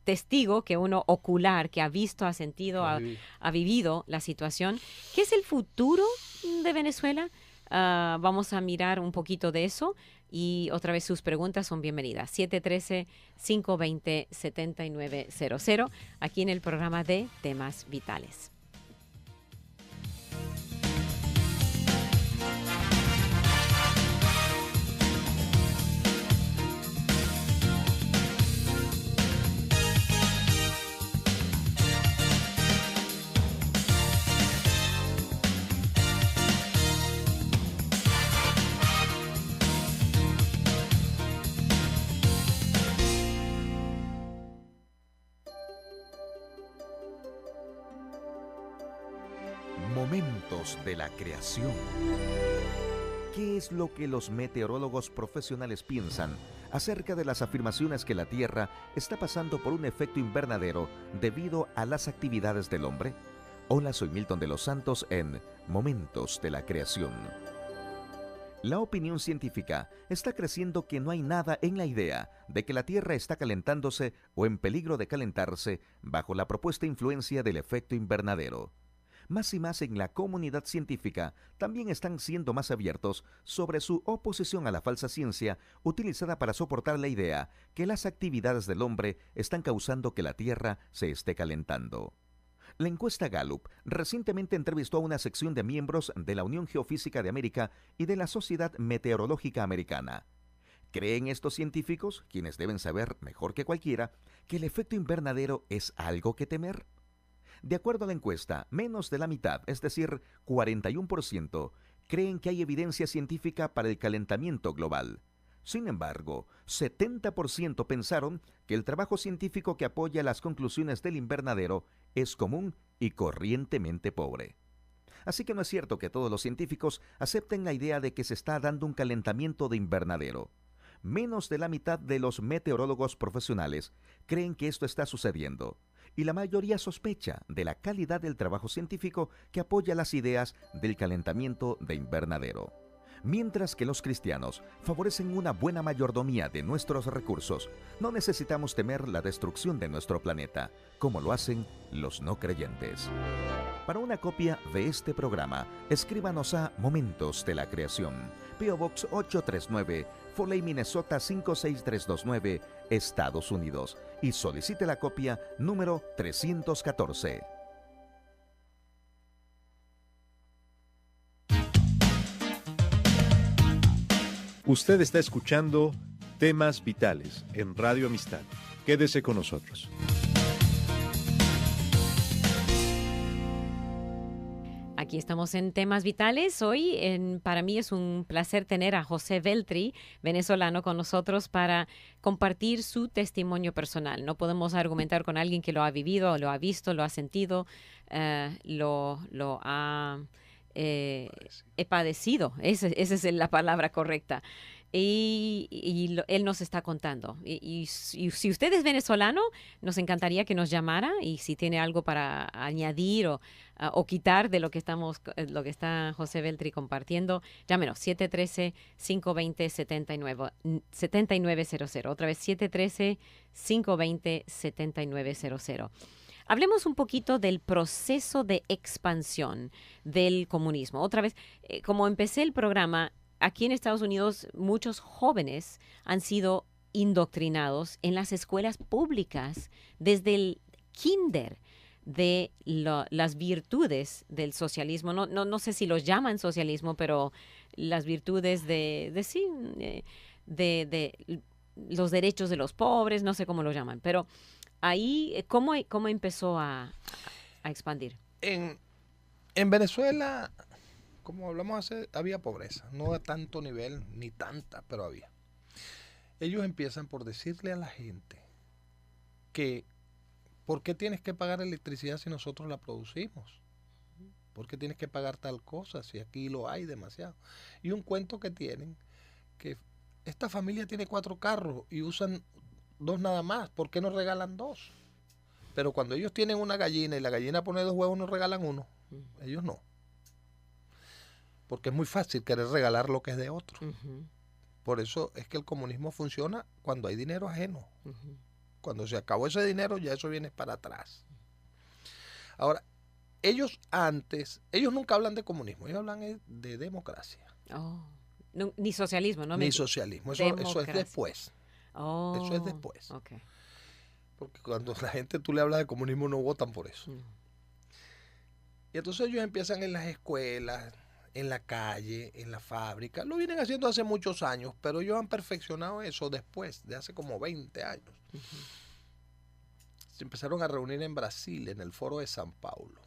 testigo que uno ocular, que ha visto, ha sentido, ha vivido la situación. ¿Qué es el futuro de Venezuela? Vamos a mirar un poquito de eso y otra vez sus preguntas son bienvenidas. 713-520-7900 aquí en el programa de Temas Vitales. Momentos de la creación. ¿Qué es lo que los meteorólogos profesionales piensan acerca de las afirmaciones que la Tierra está pasando por un efecto invernadero debido a las actividades del hombre? Hola, soy Milton de los Santos en Momentos de la Creación. La opinión científica está creciendo que no hay nada en la idea de que la Tierra está calentándose o en peligro de calentarse bajo la propuesta influencia del efecto invernadero. Más y más en la comunidad científica también están siendo más abiertos sobre su oposición a la falsa ciencia utilizada para soportar la idea que las actividades del hombre están causando que la Tierra se esté calentando. La encuesta Gallup recientemente entrevistó a una sección de miembros de la Unión Geofísica de América y de la Sociedad Meteorológica Americana. ¿Creen estos científicos, quienes deben saber mejor que cualquiera, que el efecto invernadero es algo que temer? De acuerdo a la encuesta, menos de la mitad, es decir, 41%, creen que hay evidencia científica para el calentamiento global. Sin embargo, 70% pensaron que el trabajo científico que apoya las conclusiones del invernadero es común y corrientemente pobre. Así que no es cierto que todos los científicos acepten la idea de que se está dando un calentamiento de invernadero. Menos de la mitad de los meteorólogos profesionales creen que esto está sucediendo, y la mayoría sospecha de la calidad del trabajo científico que apoya las ideas del calentamiento de invernadero. Mientras que los cristianos favorecen una buena mayordomía de nuestros recursos, no necesitamos temer la destrucción de nuestro planeta, como lo hacen los no creyentes. Para una copia de este programa, escríbanos a Momentos de la Creación, P.O. Box 839, Foley, Minnesota 56329, Estados Unidos, y solicite la copia número 314. Usted está escuchando Temas Vitales en Radio Amistad. Quédese con nosotros. Aquí estamos en Temas Vitales. Hoy para mí es un placer tener a José Veltri, venezolano, con nosotros para compartir su testimonio personal. No podemos argumentar con alguien que lo ha vivido, lo ha visto, lo ha sentido, lo ha padecido. Esa es la palabra correcta. Él nos está contando. Y si usted es venezolano, nos encantaría que nos llamara, y si tiene algo para añadir o quitar de lo que está José Veltri compartiendo, llámenos 713-520-7900. Otra vez 713-520-7900. Hablemos un poquito del proceso de expansión del comunismo. Otra vez, como empecé el programa, aquí en Estados Unidos muchos jóvenes han sido indoctrinados en las escuelas públicas desde el kinder de las virtudes del socialismo. No sé si los llaman socialismo, pero las virtudes de los derechos de los pobres, no sé cómo lo llaman. Pero ahí, ¿cómo empezó a expandir? En Venezuela, como hablamos hace, había pobreza. No a tanto nivel, ni tanta, pero había. Ellos empiezan por decirle a la gente que ¿por qué tienes que pagar electricidad si nosotros la producimos? ¿Por qué tienes que pagar tal cosa si aquí lo hay demasiado? Y un cuento que tienen, que esta familia tiene 4 carros y usan 2 nada más, ¿por qué no regalan 2? Pero cuando ellos tienen una gallina y la gallina pone 2 huevos, no regalan 1. Ellos no. Porque es muy fácil querer regalar lo que es de otro. Por eso es que el comunismo funciona cuando hay dinero ajeno. Cuando se acabó ese dinero, ya eso viene para atrás. Ahora, ellos nunca hablan de comunismo, ellos hablan de democracia. Oh. No, ni socialismo, ¿no? Ni socialismo, eso es después. Oh. Eso es después. Okay. Porque cuando la gente tú le hablas de comunismo no votan por eso. Y entonces ellos empiezan en las escuelas, en la calle, en la fábrica. Lo vienen haciendo hace muchos años, pero ellos han perfeccionado eso después, de hace como 20 años. Se empezaron a reunir en Brasil, en el Foro de São Paulo.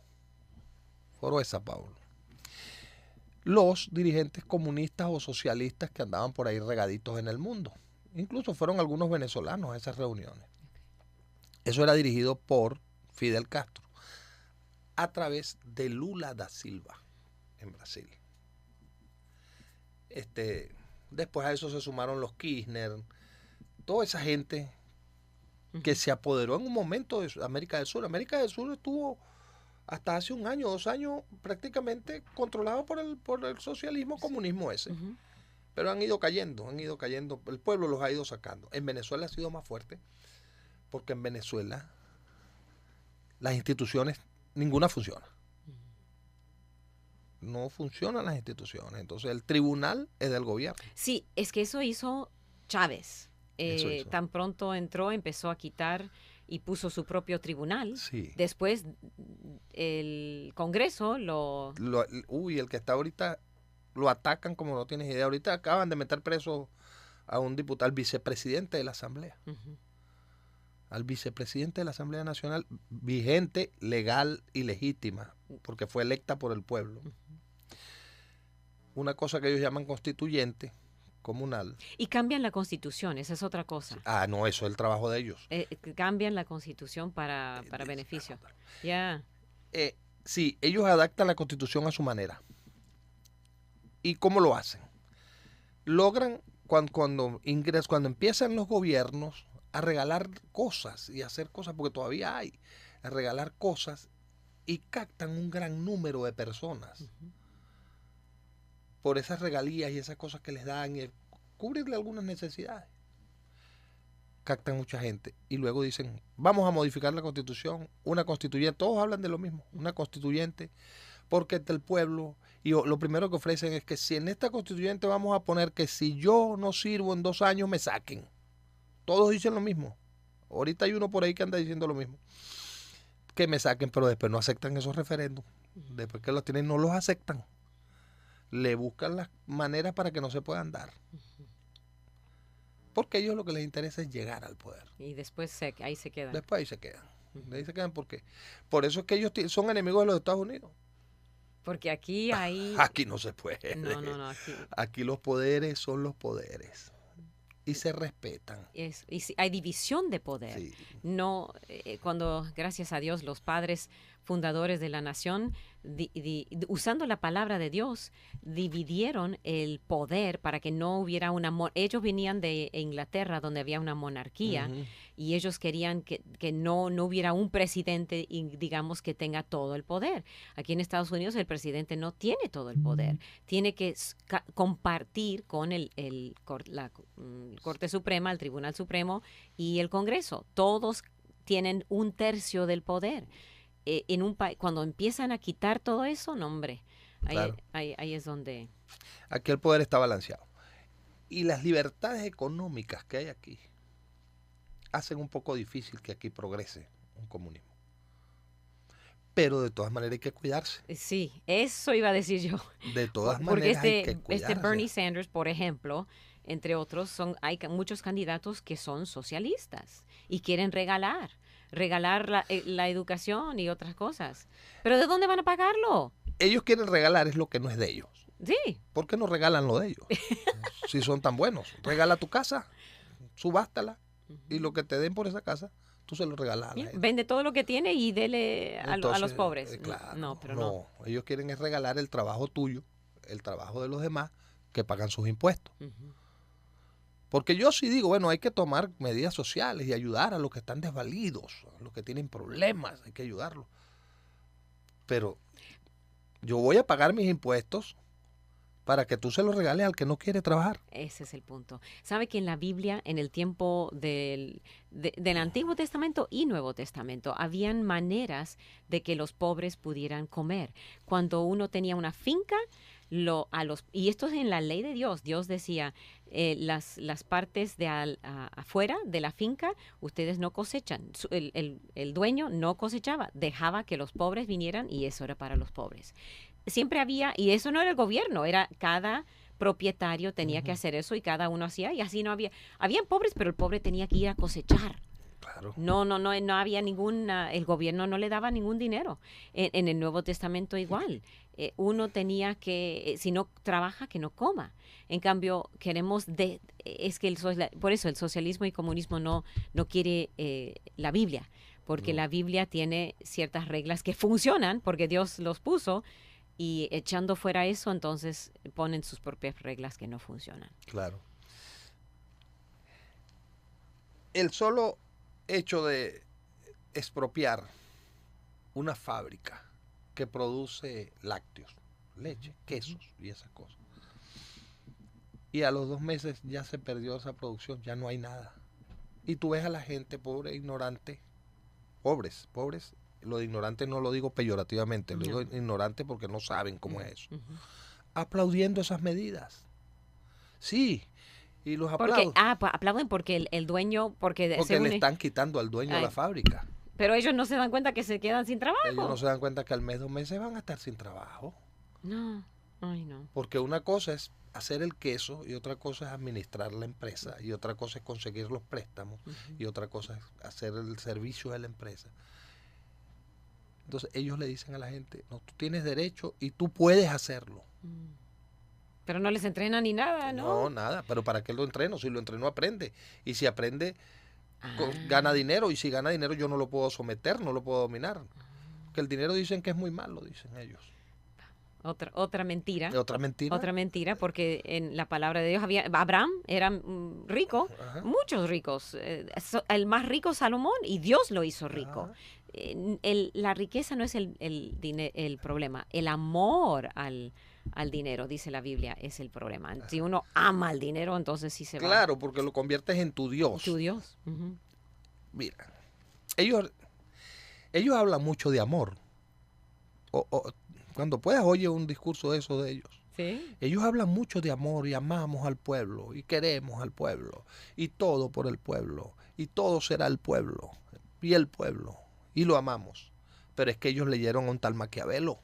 Foro de São Paulo. Los dirigentes comunistas o socialistas que andaban por ahí regaditos en el mundo. Incluso fueron algunos venezolanos a esas reuniones. Eso era dirigido por Fidel Castro a través de Lula da Silva en Brasil. Después a eso se sumaron los Kirchner, toda esa gente que se apoderó en un momento de América del Sur. América del Sur estuvo hasta hace 1 año, 2 años prácticamente controlado por el socialismo, comunismo ese. Pero han ido cayendo, el pueblo los ha ido sacando. En Venezuela ha sido más fuerte, porque en Venezuela las instituciones, ninguna funciona. No funcionan las instituciones. Entonces el tribunal es del gobierno. Sí, es que eso hizo Chávez. Tan pronto entró, empezó a quitar y puso su propio tribunal. Sí. Después el Congreso el que está ahorita lo atacan como no tienes idea. Ahorita acaban de meter preso a un diputado, al vicepresidente de la Asamblea. Al vicepresidente de la Asamblea Nacional, vigente, legal y legítima, porque fue electa por el pueblo. Una cosa que ellos llaman constituyente comunal. Y cambian la Constitución, esa es otra cosa. Ah, no, eso es el trabajo de ellos. Cambian la Constitución para beneficio. Ya. Sí, ellos adaptan la Constitución a su manera. ¿Y cómo lo hacen? Logran, cuando empiezan los gobiernos a regalar cosas y a hacer cosas, porque todavía hay, a regalar cosas, y captan un gran número de personas por esas regalías y esas cosas que les dan y cubrirle algunas necesidades. Captan mucha gente y luego dicen, vamos a modificar la Constitución, una constituyente, todos hablan de lo mismo, una constituyente, porque el pueblo, y lo primero que ofrecen es que si en esta constituyente vamos a poner que si yo no sirvo en 2 años me saquen. Todos dicen lo mismo. Ahorita hay uno por ahí que anda diciendo lo mismo. Que me saquen, pero después no aceptan esos referéndums. Después que los tienen, no los aceptan. Le buscan las maneras para que no se puedan dar. Porque a ellos lo que les interesa es llegar al poder. Y después ahí se quedan. Después ahí se quedan. Ahí se quedan porque por eso es que ellos son enemigos de los Estados Unidos. Porque aquí hay... Aquí no se puede. No. Aquí los poderes son los poderes. Y se respetan. Y hay división de poder. Sí. No, cuando, gracias a Dios, los padres fundadores de la nación, usando la palabra de Dios, dividieron el poder para que no hubiera ellos venían de Inglaterra, donde había una monarquía, y ellos querían que no hubiera un presidente, digamos, que tenga todo el poder. Aquí en Estados Unidos el presidente no tiene todo el poder. Tiene que compartir con la Corte Suprema, el Tribunal Supremo y el Congreso. Todos tienen 1/3 del poder. En un país, cuando empiezan a quitar todo eso, no, hombre, Claro. ahí es donde... Aquí el poder está balanceado. Y las libertades económicas que hay aquí hacen un poco difícil que aquí progrese un comunismo. Pero de todas maneras hay que cuidarse. Sí, eso iba a decir yo. De todas Porque maneras hay que cuidarse. Bernie Sanders, por ejemplo, entre otros, hay muchos candidatos que son socialistas y quieren regalar la educación y otras cosas. ¿Pero de dónde van a pagarlo? Ellos quieren regalar es lo que no es de ellos. Sí. ¿Por qué no regalan lo de ellos? Si son tan buenos. Regala tu casa, subástala y lo que te den por esa casa, tú se lo regalas a la gente. Vende todo lo que tiene y dele a los pobres. Claro, no, pero no. Ellos quieren es regalar el trabajo tuyo, el trabajo de los demás que pagan sus impuestos. Porque yo sí digo, bueno, hay que tomar medidas sociales y ayudar a los que están desvalidos, a los que tienen problemas, hay que ayudarlos. Pero yo voy a pagar mis impuestos para que tú se los regales al que no quiere trabajar. Ese es el punto. ¿Sabe que en la Biblia, en el tiempo del Antiguo Testamento y Nuevo Testamento, habían maneras de que los pobres pudieran comer? Cuando uno tenía una finca, y esto es en la ley de Dios. Dios decía, las partes de afuera de la finca, ustedes no cosechan. El dueño no cosechaba, dejaba que los pobres vinieran y eso era para los pobres. Siempre había, y eso no era el gobierno, era cada propietario tenía que hacer eso y cada uno hacía, y así no habían pobres, pero el pobre tenía que ir a cosechar. Claro. No había el gobierno no le daba ningún dinero. En el Nuevo Testamento igual. Uno tenía que, si no trabaja, que no coma. En cambio, por eso el socialismo y comunismo no quiere la Biblia, porque la Biblia tiene ciertas reglas que funcionan, porque Dios los puso, y echando fuera eso, entonces ponen sus propias reglas que no funcionan. Claro. El solo hecho de expropiar una fábrica que produce lácteos, leche, quesos y esas cosas, y a los 2 meses ya se perdió esa producción, ya no hay nada. Y tú ves a la gente pobre, ignorante, pobres, lo de ignorante no lo digo peyorativamente, lo digo ignorante porque no saben cómo es eso, aplaudiendo esas medidas. Sí, y los aplauden. Aplauden porque el dueño, porque le están quitando al dueño la fábrica. Pero ellos no se dan cuenta que se quedan sin trabajo. Ellos no se dan cuenta que al mes, 2 meses van a estar sin trabajo. No. Porque una cosa es hacer el queso y otra cosa es administrar la empresa y otra cosa es conseguir los préstamos y otra cosa es hacer el servicio de la empresa. Entonces ellos le dicen a la gente, no, tú tienes derecho y tú puedes hacerlo. Pero no les entrenan ni nada, ¿no? No, nada, pero ¿para qué lo entreno? Si lo entreno aprende. Y si aprende, gana dinero. Y si gana dinero yo no lo puedo someter, no lo puedo dominar. Que el dinero dicen que es muy malo, dicen ellos. Otra mentira. Otra mentira. Otra mentira, porque en la palabra de Dios Abraham era rico, muchos ricos. El más rico Salomón, y Dios lo hizo rico. La riqueza no es el problema. El amor al dinero, dice la Biblia, es el problema. Si uno ama al dinero, entonces sí se va. Claro, porque lo conviertes en tu Dios. Tu Dios. Mira, ellos hablan mucho de amor. Cuando puedas, oye un discurso de eso de ellos. ¿Sí? Ellos hablan mucho de amor y amamos al pueblo y queremos al pueblo y todo por el pueblo y todo será el pueblo y el pueblo y lo amamos. Pero es que ellos leyeron a un tal Maquiavelo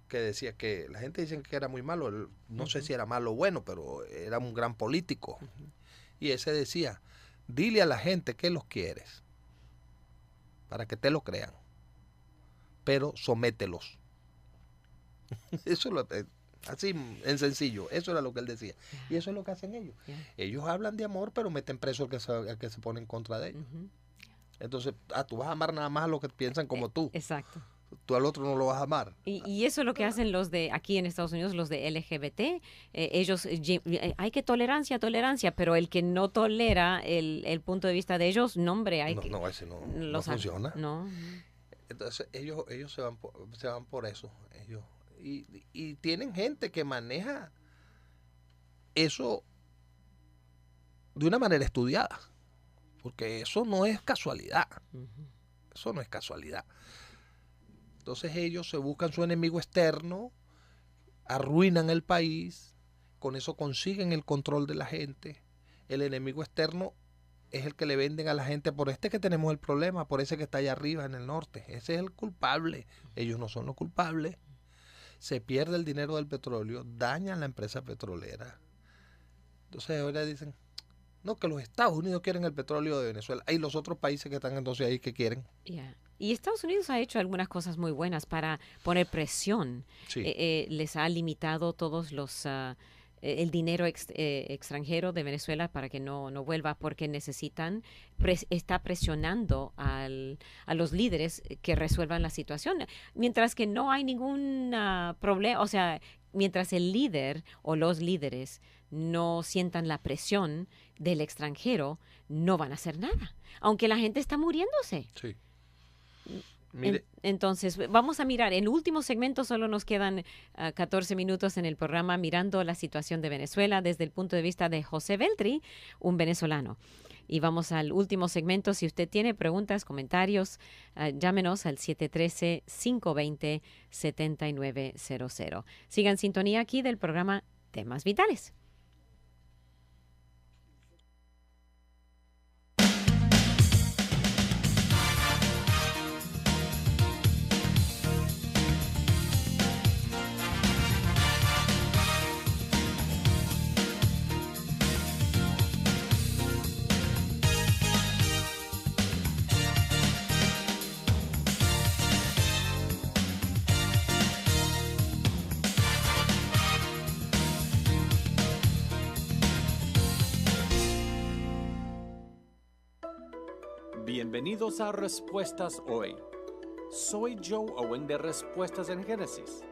que decía que la gente dice que era muy malo, no sé si era malo o bueno, pero era un gran político. Y ese decía, dile a la gente que los quieres para que te lo crean, pero somételos. Eso así en sencillo, eso era lo que él decía. Y eso es lo que hacen ellos. Ellos hablan de amor, pero meten preso al que se pone en contra de ellos. Entonces, tú vas a amar nada más a los que piensan como tú. Exacto. Tú al otro no lo vas a amar. Y eso es lo que hacen los de aquí en Estados Unidos, los de LGBT. Ellos, hay que tolerancia, pero el que no tolera el punto de vista de ellos, no, hombre, ese no funciona. No. Entonces ellos se van por eso. Ellos y tienen gente que maneja eso de una manera estudiada, porque eso no es casualidad. Eso no es casualidad. Entonces ellos se buscan su enemigo externo, arruinan el país, con eso consiguen el control de la gente. El enemigo externo es el que le venden a la gente, por este que tenemos el problema, por ese que está allá arriba en el norte. Ese es el culpable. Ellos no son los culpables. Se pierde el dinero del petróleo, dañan la empresa petrolera. Entonces ahora dicen, no, que los Estados Unidos quieren el petróleo de Venezuela. Hay los otros países que están entonces ahí que quieren. Y Estados Unidos ha hecho algunas cosas muy buenas para poner presión. Sí. Les ha limitado todos los el dinero extranjero de Venezuela para que no vuelva, porque necesitan, está presionando a los líderes que resuelvan la situación. Mientras que no hay ningún problema, o sea, mientras el líder o los líderes no sientan la presión del extranjero, no van a hacer nada, aunque la gente está muriéndose. Sí. Mire. Entonces, vamos a mirar, en el último segmento solo nos quedan 14 minutos en el programa mirando la situación de Venezuela desde el punto de vista de José Veltri, un venezolano. Y vamos al último segmento. Si usted tiene preguntas, comentarios, llámenos al 713-520-7900. Sigan en sintonía aquí del programa Temas Vitales. Bienvenidos a Respuestas Hoy. Soy Joe Owen de Respuestas en Génesis.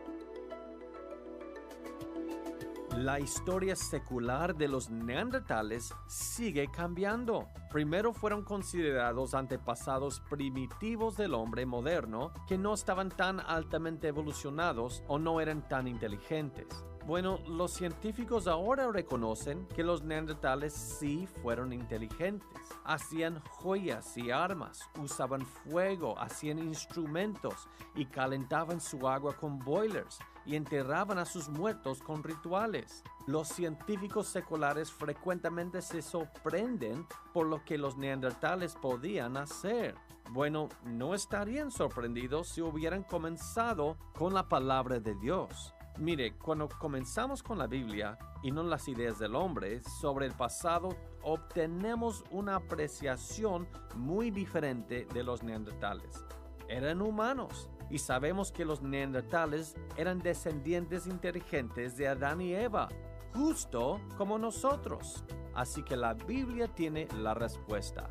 La historia secular de los neandertales sigue cambiando. Primero fueron considerados antepasados primitivos del hombre moderno que no estaban tan altamente evolucionados o no eran tan inteligentes. Bueno, los científicos ahora reconocen que los neandertales sí fueron inteligentes. Hacían joyas y armas, usaban fuego, hacían instrumentos y calentaban su agua con boilers y enterraban a sus muertos con rituales. Los científicos seculares frecuentemente se sorprenden por lo que los neandertales podían hacer. Bueno, no estarían sorprendidos si hubieran comenzado con la palabra de Dios. Mire, cuando comenzamos con la Biblia y no las ideas del hombre sobre el pasado, obtenemos una apreciación muy diferente de los neandertales. Eran humanos y sabemos que los neandertales eran descendientes inteligentes de Adán y Eva, justo como nosotros. Así que la Biblia tiene la respuesta.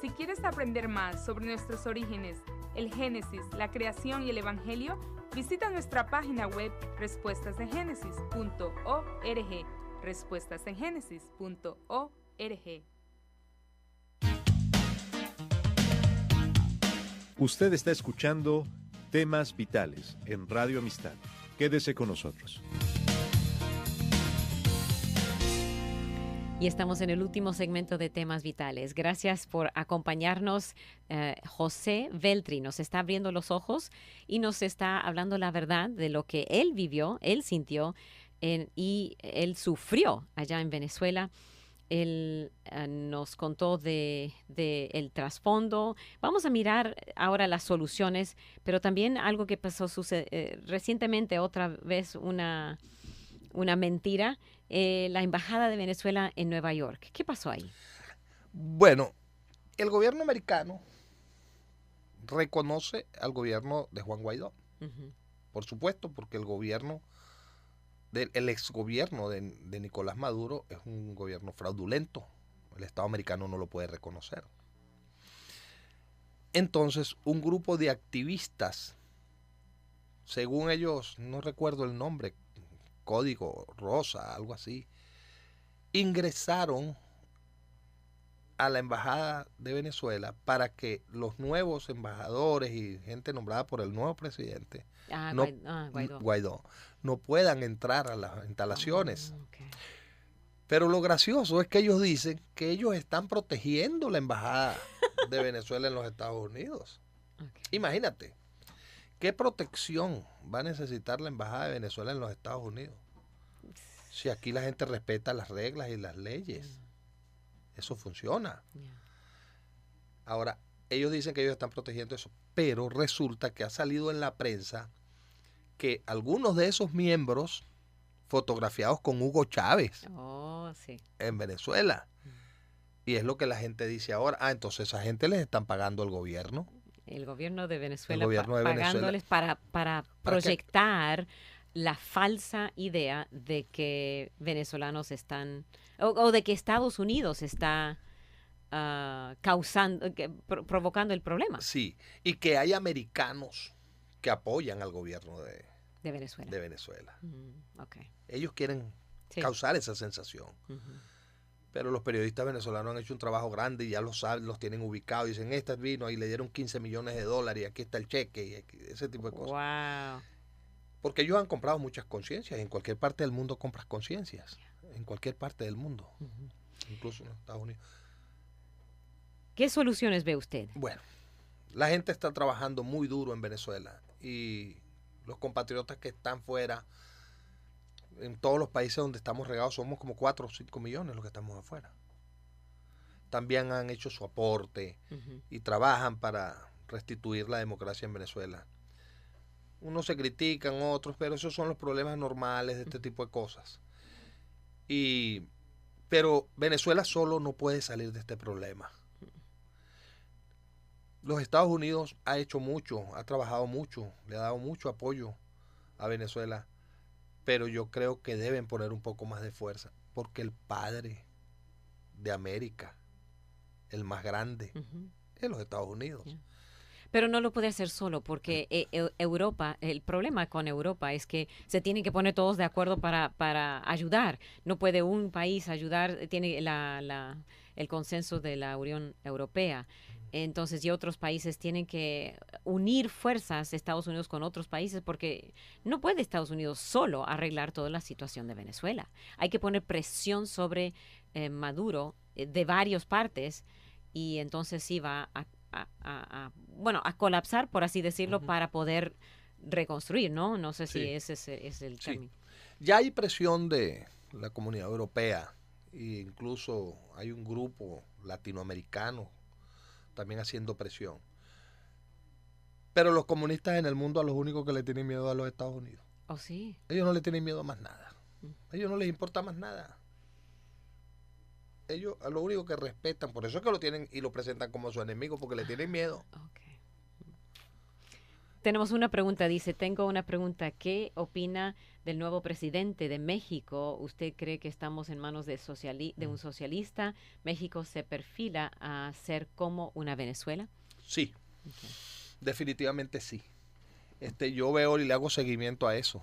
Si quieres aprender más sobre nuestros orígenes, el Génesis, la creación y el Evangelio, visita nuestra página web respuestasengenesis.org. respuestasengenesis.org. Usted está escuchando Temas Vitales en Radio Amistad. Quédese con nosotros. Y estamos en el último segmento de Temas Vitales. Gracias por acompañarnos. José Veltri nos está abriendo los ojos y nos está hablando la verdad de lo que él vivió, él sintió y él sufrió allá en Venezuela. Él nos contó de el trasfondo. Vamos a mirar ahora las soluciones, pero también algo que pasó recientemente, otra vez una mentira. La Embajada de Venezuela en Nueva York. ¿Qué pasó ahí? Bueno, el gobierno americano reconoce al gobierno de Juan Guaidó. Uh-huh. Por supuesto, porque el exgobierno de Nicolás Maduro es un gobierno fraudulento. El Estado americano no lo puede reconocer. Entonces, un grupo de activistas, según ellos, no recuerdo el nombre, Código Rosa, algo así, ingresaron a la Embajada de Venezuela para que los nuevos embajadores y gente nombrada por el nuevo presidente Guaidó no puedan entrar a las instalaciones. Okay. Pero lo gracioso es que ellos dicen que ellos están protegiendo la Embajada de Venezuela en los Estados Unidos. Okay. Imagínate. ¿Qué protección va a necesitar la Embajada de Venezuela en los Estados Unidos? Si aquí la gente respeta las reglas y las leyes. Eso funciona. Ahora, ellos dicen que ellos están protegiendo eso, pero resulta que ha salido en la prensa que algunos de esos miembros fotografiados con Hugo Chávez en Venezuela. Y es lo que la gente dice ahora. Entonces esa gente les están pagando al gobierno. El gobierno de Venezuela pagándoles para proyectar la falsa idea de que venezolanos están, o de que Estados Unidos está provocando el problema. Sí, y que hay americanos que apoyan al gobierno de Venezuela. Okay. Ellos quieren causar esa sensación. Pero los periodistas venezolanos han hecho un trabajo grande y ya lo saben, los tienen ubicados. Dicen, esta vino y le dieron $15 millones y aquí está el cheque y ese tipo de cosas. Wow. Porque ellos han comprado muchas conciencias. En cualquier parte del mundo compras conciencias. En cualquier parte del mundo. Incluso en Estados Unidos. ¿Qué soluciones ve usted? Bueno, la gente está trabajando muy duro en Venezuela. Y los compatriotas que están fuera, en todos los países donde estamos regados, somos como 4 o 5 millones los que estamos afuera. También han hecho su aporte y trabajan para restituir la democracia en Venezuela. Unos se critican, otros, pero esos son los problemas normales de este tipo de cosas. Pero Venezuela solo no puede salir de este problema. Los Estados Unidos ha hecho mucho, ha trabajado mucho, le ha dado mucho apoyo a Venezuela, pero yo creo que deben poner un poco más de fuerza, porque el padre de América, el más grande, es los Estados Unidos. Pero no lo puede hacer solo, porque Europa, el problema con Europa es que se tienen que poner todos de acuerdo para ayudar. No puede un país ayudar, tiene el consenso de la Unión Europea. Entonces, y otros países tienen que unir fuerzas, Estados Unidos con otros países, porque no puede Estados Unidos solo arreglar toda la situación de Venezuela. Hay que poner presión sobre Maduro de varias partes, y entonces sí va a colapsar, por así decirlo, para poder reconstruir, ¿no? No sé si ese es el término. Ya hay presión de la Comunidad Europea, e incluso hay un grupo latinoamericano también haciendo presión. Pero los comunistas en el mundo a los únicos que le tienen miedo a los Estados Unidos. ¿Oh, sí? Ellos no le tienen miedo a más nada. A ellos no les importa más nada. Ellos a lo único que respetan, por eso es que lo tienen y lo presentan como su enemigo, porque le tienen miedo. Okay. Tenemos una pregunta, tengo una pregunta. ¿Qué opina del nuevo presidente de México? ¿Usted cree que estamos en manos de un socialista? ¿México se perfila a ser como una Venezuela? Sí, definitivamente sí. Yo veo y le hago seguimiento a eso.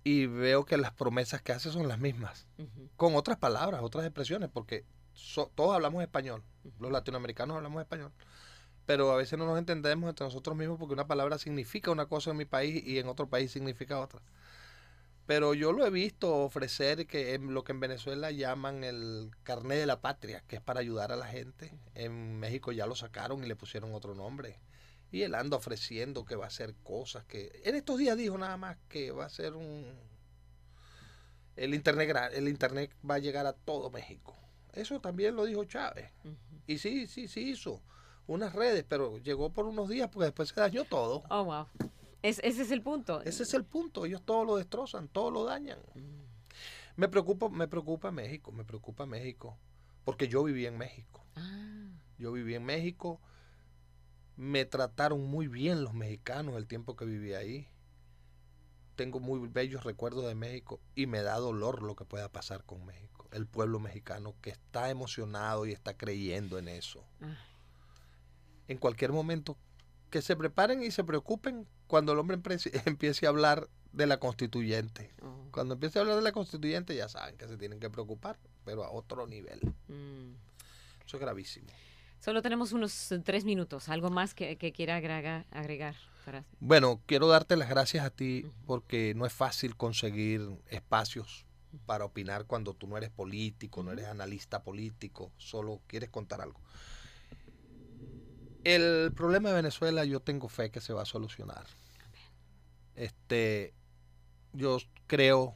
Y veo que las promesas que hace son las mismas, con otras palabras, otras expresiones, porque todos hablamos español, los latinoamericanos hablamos español, pero a veces no nos entendemos entre nosotros mismos porque una palabra significa una cosa en mi país y en otro país significa otra. Pero yo lo he visto ofrecer lo que en Venezuela llaman el carné de la patria, que es para ayudar a la gente. En México ya lo sacaron y le pusieron otro nombre. Y él anda ofreciendo que va a hacer cosas que... En estos días dijo nada más que va a ser el internet va a llegar a todo México. Eso también lo dijo Chávez. Y sí hizo unas redes, pero llegó por unos días porque después se dañó todo. Oh, wow. Ese es el punto. Ese es el punto. Ellos todo lo destrozan, todo lo dañan. Me preocupa México, porque yo viví en México. Yo viví en México. Me trataron muy bien los mexicanos el tiempo que viví ahí. Tengo muy bellos recuerdos de México y me da dolor lo que pueda pasar con México. El pueblo mexicano que está emocionado y está creyendo en eso. En cualquier momento, que se preparen y se preocupen cuando el hombre empiece a hablar de la constituyente. Cuando empiece a hablar de la constituyente ya saben que se tienen que preocupar, pero a otro nivel. Eso es gravísimo. Solo tenemos unos 3 minutos. ¿Algo más que quiera agregar? Bueno, quiero darte las gracias a ti porque no es fácil conseguir espacios para opinar cuando tú no eres político, no eres analista político, solo quieres contar algo. El problema de Venezuela yo tengo fe que se va a solucionar. Yo creo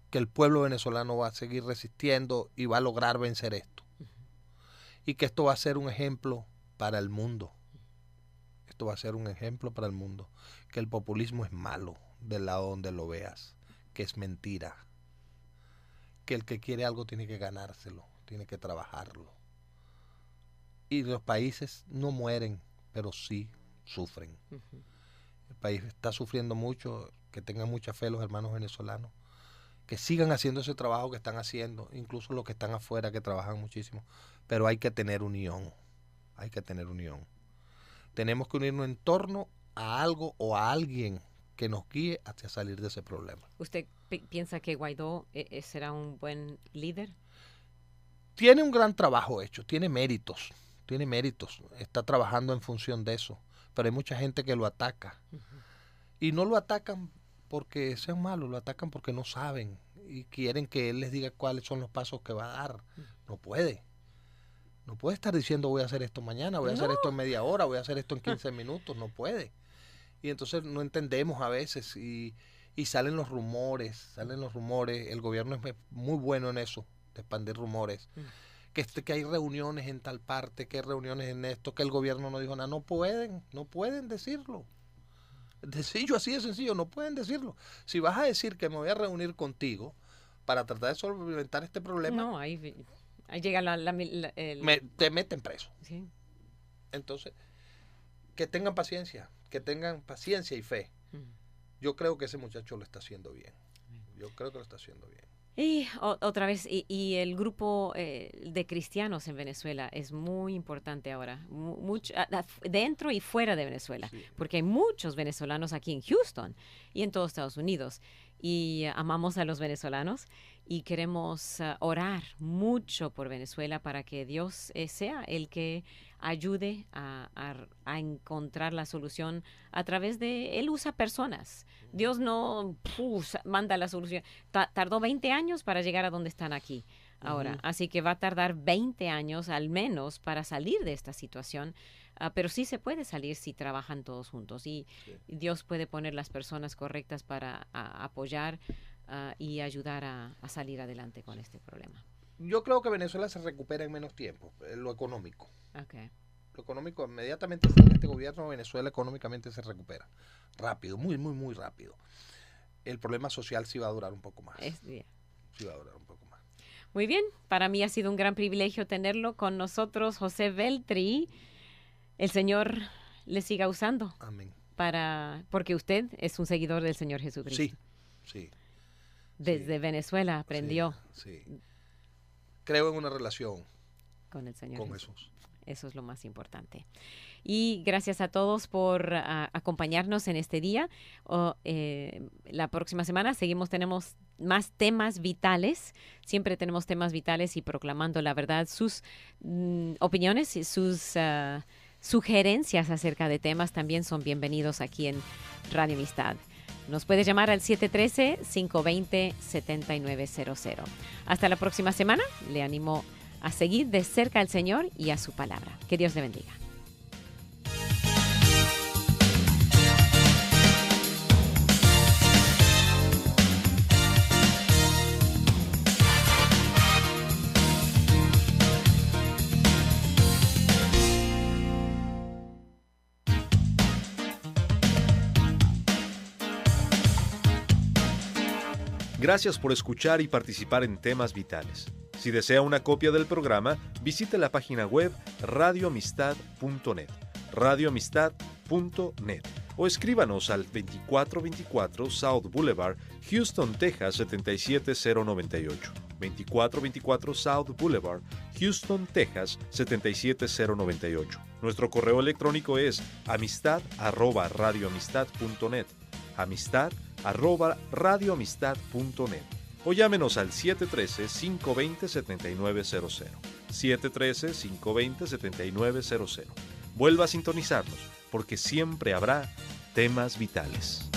que el pueblo venezolano va a seguir resistiendo y va a lograr vencer esto. Y que esto va a ser un ejemplo para el mundo. Esto va a ser un ejemplo para el mundo. Que el populismo es malo del lado donde lo veas. Que es mentira. Que el que quiere algo tiene que ganárselo. Tiene que trabajarlo. Y los países no mueren, pero sí sufren. El país está sufriendo mucho, que tengan mucha fe los hermanos venezolanos, que sigan haciendo ese trabajo que están haciendo, incluso los que están afuera, que trabajan muchísimo. Pero hay que tener unión, hay que tener unión. Tenemos que unirnos en torno a algo o a alguien que nos guíe hacia salir de ese problema. ¿Usted piensa que Guaidó será un buen líder? Tiene un gran trabajo hecho, tiene méritos, está trabajando en función de eso, pero hay mucha gente que lo ataca. Y no lo atacan porque sean malos, lo atacan porque no saben y quieren que él les diga cuáles son los pasos que va a dar. No puede estar diciendo voy a hacer esto mañana, voy a hacer esto en media hora, voy a hacer esto en 15 minutos, no puede. Y entonces no entendemos a veces y salen los rumores, el gobierno es muy bueno en eso, de expandir rumores, que hay reuniones en tal parte, que hay reuniones en esto, que el gobierno no dijo nada, no pueden decirlo. Sencillo, así de sencillo, no pueden decirlo. Si vas a decir que me voy a reunir contigo para tratar de solventar este problema, no, ahí llega te meten preso. Sí. Entonces, que tengan paciencia y fe. Yo creo que ese muchacho lo está haciendo bien. Y otra vez, y el grupo de cristianos en Venezuela es muy importante ahora, mucho, dentro y fuera de Venezuela, sí. Porque hay muchos venezolanos aquí en Houston y en todos Estados Unidos, y amamos a los venezolanos y queremos orar mucho por Venezuela para que Dios sea el que ayude a encontrar la solución a través de... Él usa personas. Dios no manda la solución. Tardó 20 años para llegar a donde están aquí ahora. Así que va a tardar 20 años al menos para salir de esta situación. Pero sí se puede salir si trabajan todos juntos. Y Dios puede poner las personas correctas para apoyar y ayudar a salir adelante con este problema. Yo creo que Venezuela se recupera en menos tiempo, lo económico. Okay. Lo económico, inmediatamente en este gobierno, Venezuela económicamente se recupera. Rápido, muy, muy, muy rápido. El problema social sí va a durar un poco más. Sí va a durar un poco más. Muy bien, para mí ha sido un gran privilegio tenerlo con nosotros, José Veltri. El Señor le siga usando. Amén. Porque usted es un seguidor del Señor Jesucristo. Sí. Desde Venezuela aprendió. Sí. Creo en una relación con el Señor Jesús. Eso es lo más importante. Y gracias a todos por acompañarnos en este día. La próxima semana tenemos más temas vitales. Siempre tenemos temas vitales y proclamando la verdad. Sus opiniones y sus sugerencias acerca de temas también son bienvenidos aquí en Radio Amistad. Nos puede llamar al 713-520-7900. Hasta la próxima semana. Le animo a seguir de cerca al Señor y a su palabra. Que Dios le bendiga. Gracias por escuchar y participar en Temas Vitales. Si desea una copia del programa, visite la página web radioamistad.net, radioamistad.net, o escríbanos al 2424 South Boulevard, Houston, Texas 77098. 2424 South Boulevard, Houston, Texas 77098. Nuestro correo electrónico es amistad@radioamistad.net, amistad@radioamistad.net, o llámenos al 713-520-7900, 713-520-7900. Vuelva a sintonizarnos, porque siempre habrá temas vitales.